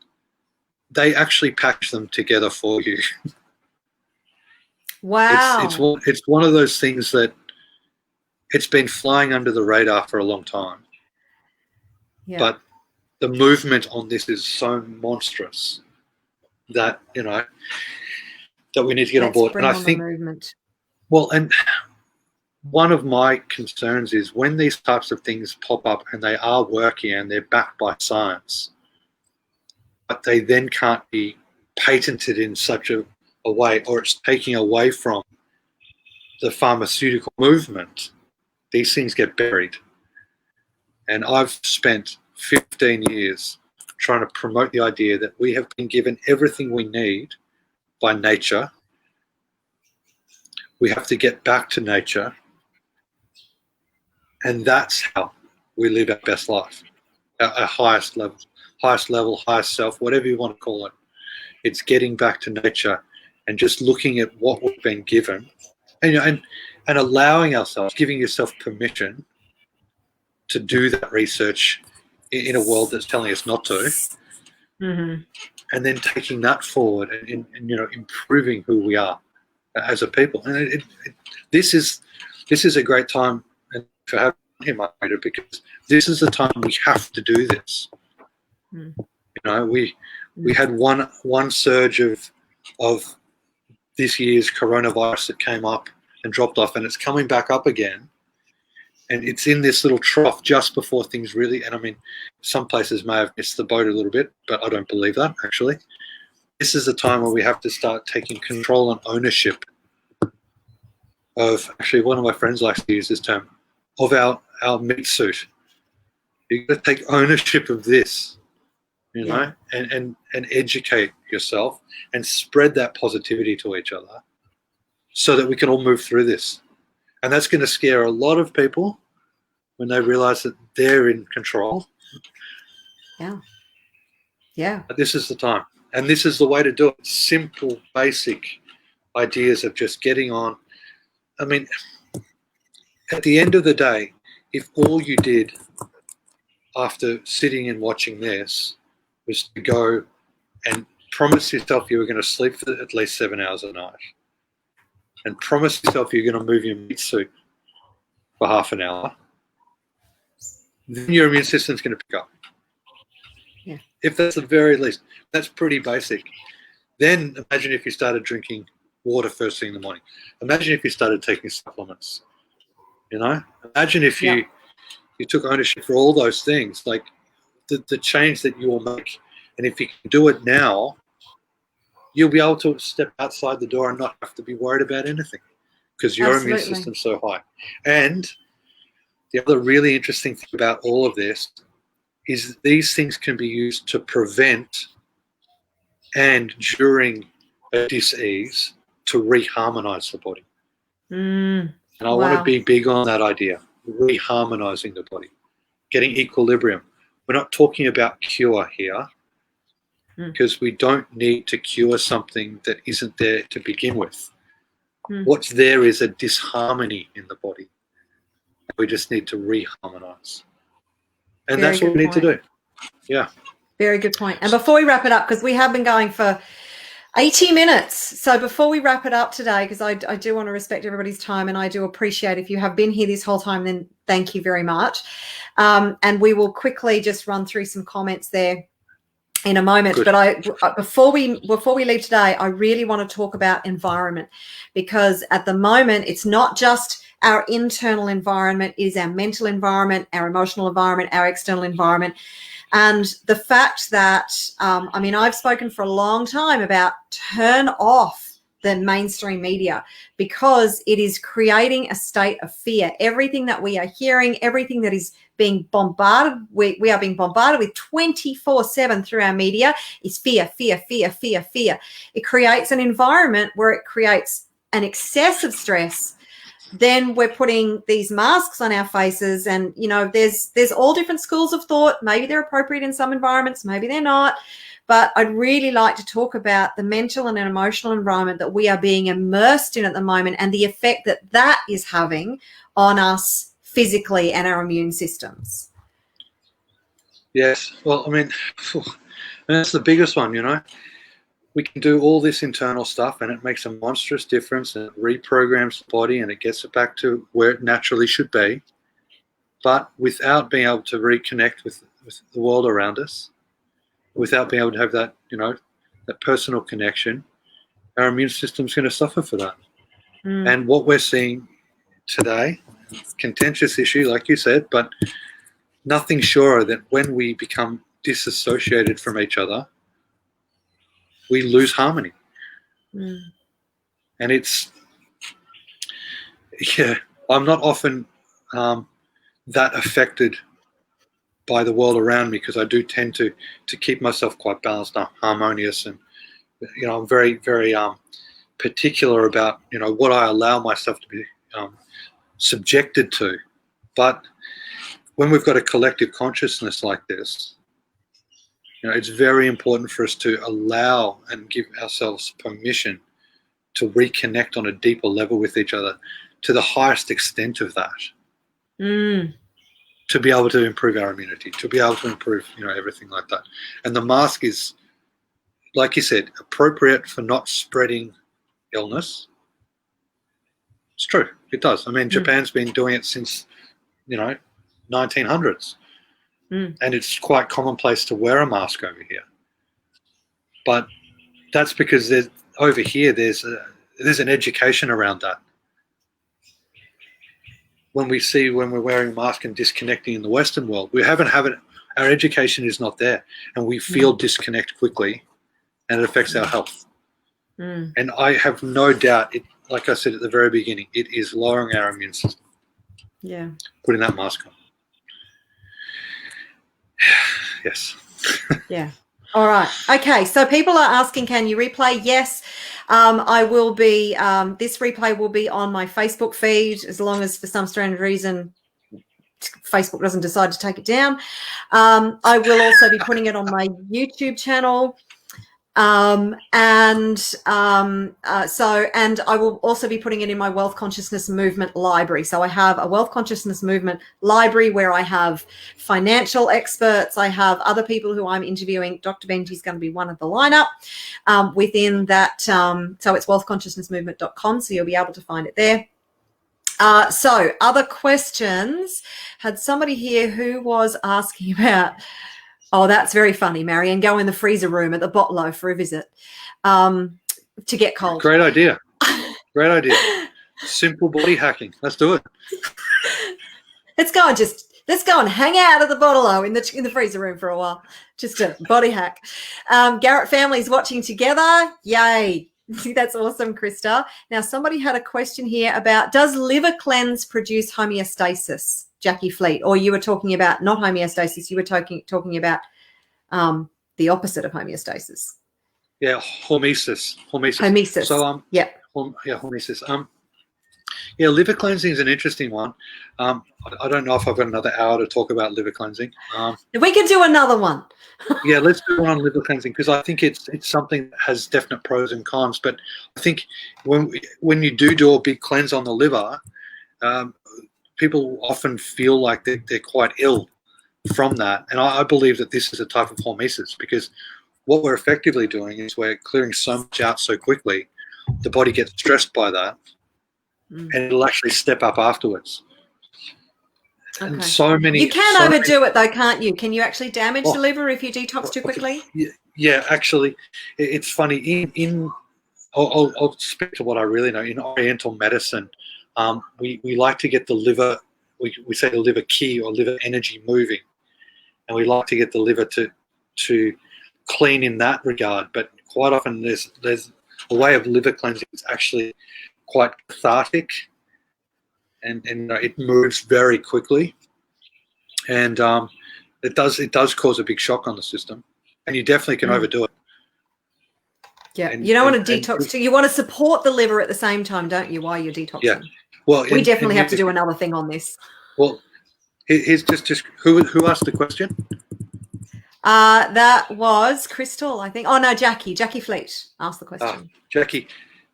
Speaker 2: they actually package them together for you.
Speaker 1: Wow.
Speaker 2: It's one of those things that it's been flying under the radar for a long time. Yeah. But the movement on this is so monstrous that, that we need to get on board. And I think, well, and one of my concerns is when these types of things pop up and they are working and they're backed by science, but they then can't be patented in such a way, or it's taking away from the pharmaceutical movement, these things get buried. And I've spent 15 years trying to promote the idea that we have been given everything we need by nature. We have to get back to nature. And that's how we live our best life, our highest level, highest self, whatever you want to call it. It's getting back to nature and just looking at what we've been given, and allowing ourselves, giving yourself permission to do that research in a world that's telling us not to, and then taking that forward and improving who we are as a people. And this is a great time for having him, Marguerita, because this is the time we have to do this. We had one surge of this year's coronavirus that came up and dropped off, and it's coming back up again. And it's in this little trough just before things really, and I mean, some places may have missed the boat a little bit, but I don't believe that, actually. This is the time where we have to start taking control and ownership of, actually, one of my friends likes to use this term, of our meat suit. You've got to take ownership of this, and educate yourself and spread that positivity to each other so that we can all move through this. And that's going to scare a lot of people when they realize that they're in control.
Speaker 1: Yeah.
Speaker 2: But this is the time. And this is the way to do it. Simple, basic ideas of just getting on. I mean, at the end of the day, if all you did after sitting and watching this was to go and promise yourself you were going to sleep for at least 7 hours a night, and promise yourself you're going to move your meat suit for half an hour, then your immune system's going to pick up.
Speaker 1: Yeah.
Speaker 2: If that's the very least, that's pretty basic. Then imagine if you started drinking water first thing in the morning. Imagine if you started taking supplements. Imagine if you took ownership for all those things, like the change that you will make. And if you can do it now, you'll be able to step outside the door and not have to be worried about anything because your immune system's so high. And the other really interesting thing about all of this is these things can be used to prevent and during a disease to reharmonize the body. And I want to be big on that idea, reharmonizing the body, getting equilibrium. We're not talking about cure here, because we don't need to cure something that isn't there to begin with. What's there is a disharmony in the body. We just need to reharmonize. And that's what we need to do. Yeah.
Speaker 1: Very good point. And before we wrap it up, because we have been going for 80 minutes. So before we wrap it up today, because I do want to respect everybody's time, and I do appreciate if you have been here this whole time, then thank you very much. And we will quickly just run through some comments there in a moment.
Speaker 2: Good.
Speaker 1: But before we leave today, I really want to talk about environment, because at the moment it's not just our internal environment, it is our mental environment, our emotional environment, our external environment. And the fact that, I mean, I've spoken for a long time about turn off the mainstream media, because it is creating a state of fear. Everything that we are hearing, everything that is being bombarded, we are being bombarded with 24/7 through our media is fear, fear, fear, fear, fear. It creates an environment where it creates an excessive stress. Then we're putting these masks on our faces, and there's all different schools of thought. Maybe they're appropriate in some environments, maybe they're not. But I'd really like to talk about the mental and emotional environment that we are being immersed in at the moment, and the effect that that is having on us physically and our immune systems.
Speaker 2: Yes. Well, I mean, that's the biggest one, We can do all this internal stuff, and it makes a monstrous difference, and it reprograms the body, and it gets it back to where it naturally should be. But without being able to reconnect with the world around us, without being able to have that, that personal connection, our immune system's going to suffer for that. And what we're seeing today, contentious issue, like you said, but nothing surer that when we become disassociated from each other, we lose harmony. And I'm not often that affected by the world around me, because I do tend to keep myself quite balanced and harmonious, and I'm very, very particular about what I allow myself to be subjected to. But when we've got a collective consciousness like this, it's very important for us to allow and give ourselves permission to reconnect on a deeper level with each other, to the highest extent of that. To be able to improve our immunity, to be able to improve, everything like that. And the mask is, like you said, appropriate for not spreading illness. It's true, it does. I mean, Japan's been doing it since, 1900s. And it's quite commonplace to wear a mask over here. But that's because over here there's an education around that. When we're wearing a mask and disconnecting in the Western world, our education is not there, and we feel disconnect quickly, and it affects our health. And I have no doubt, like I said at the very beginning, it is lowering our immune system. Yeah. Putting that mask on. Yes.
Speaker 1: Yeah. All right. Okay. So people are asking, can you replay? Yes. I will be, this replay will be on my Facebook feed, as long as for some strange reason Facebook doesn't decide to take it down. I will also be putting it on my YouTube channel. And I will also be putting it in my Wealth Consciousness Movement library. So I have a Wealth Consciousness Movement library where I have financial experts. I have other people who I'm interviewing. Dr. Benji is going to be one of the lineup within that. So it's wealthconsciousnessmovement.com. So you'll be able to find it there. So other questions. Had somebody here who was asking about, oh, that's very funny, Marianne. Go in the freezer room at the Botlow for a visit to get cold.
Speaker 2: Great idea. Great idea. Simple body hacking. Let's do it.
Speaker 1: Let's go and hang out at the Botlow in the freezer room for a while. Just a body hack. Garrett family's watching together. Yay. That's awesome, Krista. Now, somebody had a question here about, does liver cleanse produce homeostasis, Jackie Fleet? Or you were talking about not homeostasis, you were talking about the opposite of homeostasis.
Speaker 2: Yeah, hormesis.
Speaker 1: Hormesis. So, yeah.
Speaker 2: Hormesis. Yeah, liver cleansing is an interesting one. I don't know if I've got another hour to talk about liver cleansing.
Speaker 1: We can do another one.
Speaker 2: Yeah, let's do one on liver cleansing, because I think it's something that has definite pros and cons. But I think when you do a big cleanse on the liver, people often feel like they're quite ill from that. And I believe that this is a type of hormesis, because what we're effectively doing is we're clearing so much out so quickly, the body gets stressed by that, and it'll actually step up afterwards.
Speaker 1: Okay.
Speaker 2: And so many.
Speaker 1: You can overdo it though, can't you? Can you actually damage the liver if you detox too quickly?
Speaker 2: Yeah, actually, it's funny. I'll speak to what I really know. In Oriental medicine, we like to get the liver. We say the liver ki or liver energy moving, and we like to get the liver to clean in that regard. But quite often, there's a way of liver cleansing that's actually quite cathartic, and it moves very quickly, and it does cause a big shock on the system, and you definitely can overdo it.
Speaker 1: Yeah, you don't want to detox too. You want to support the liver at the same time, don't you, while you're detoxing?
Speaker 2: Yeah. Well,
Speaker 1: we definitely have to do another thing on this.
Speaker 2: Well, here's just who asked the question?
Speaker 1: That was Crystal, I think. Oh no, Jackie Fleet asked the question.
Speaker 2: Jackie,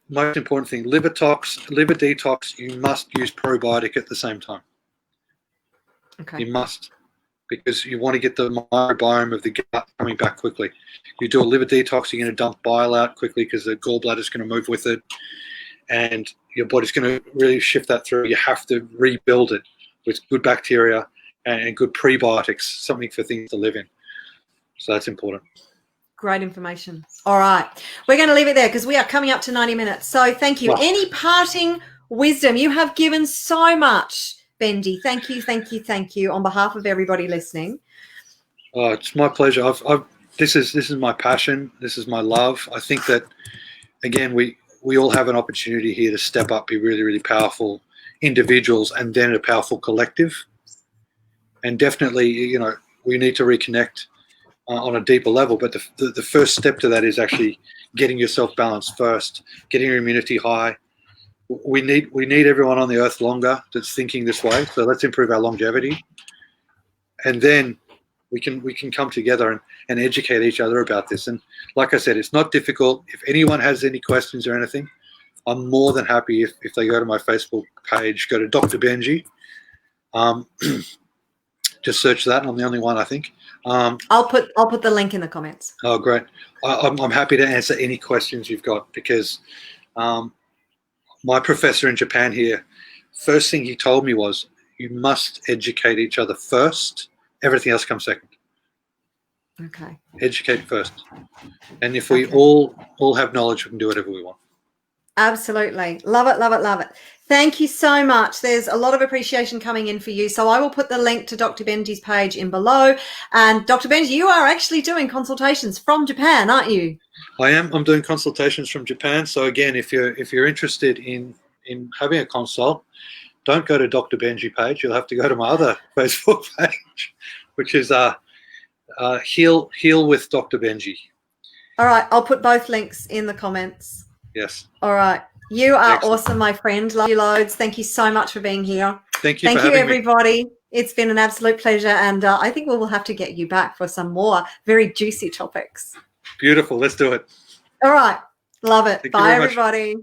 Speaker 2: most important thing: liver detox. You must use probiotic at the same time.
Speaker 1: Okay.
Speaker 2: You must, because you want to get the microbiome of the gut coming back quickly. You do a liver detox, you're going to dump bile out quickly because the gallbladder is going to move with it, and your body's going to really shift that through. You have to rebuild it with good bacteria and good prebiotics, something for things to live in. So that's important.
Speaker 1: Great information. All right. We're going to leave it there because we are coming up to 90 minutes. So thank you. Wow. Any parting wisdom? You have given so much, Benji. Thank you on behalf of everybody listening.
Speaker 2: Oh, it's my pleasure. This is my passion. This is my love. I think that, again, we all have an opportunity here to step up, be really, really powerful individuals, and then a powerful collective. And definitely, we need to reconnect on a deeper level. But the first step to that is actually getting yourself balanced first, getting your immunity high. We need everyone on the earth longer that's thinking this way. So let's improve our longevity, and then we can come together and educate each other about this. And like I said, it's not difficult. If anyone has any questions or anything, I'm more than happy if they go to my Facebook page, go to Dr. Benji. Just search that. I'm the only one, I think.
Speaker 1: I'll put the link in the comments.
Speaker 2: Oh, great. I'm happy to answer any questions you've got, because my professor in Japan here, first thing he told me was, you must educate each other first. Everything else comes second.
Speaker 1: Okay.
Speaker 2: Educate first. And if we all have knowledge, we can do whatever we want.
Speaker 1: Absolutely. Love it, love it, love it. Thank you so much. There's a lot of appreciation coming in for you. So I will put the link to Dr. Benji's page in below. And Dr. Benji, you are actually doing consultations from Japan, aren't you?
Speaker 2: I am. I'm doing consultations from Japan. So again, if you're interested in having a consult, don't go to Dr. Benji page. You'll have to go to my other Facebook page, which is Heal with Dr. Benji.
Speaker 1: All right. I'll put both links in the comments.
Speaker 2: Yes.
Speaker 1: All right. You are awesome, my friend. Love you loads. Thank you so much for being here.
Speaker 2: Thank you for having me.
Speaker 1: Everybody. It's been an absolute pleasure. And I think we will have to get you back for some more very juicy topics.
Speaker 2: Beautiful. Let's do it.
Speaker 1: All right. Love it. Bye, everybody.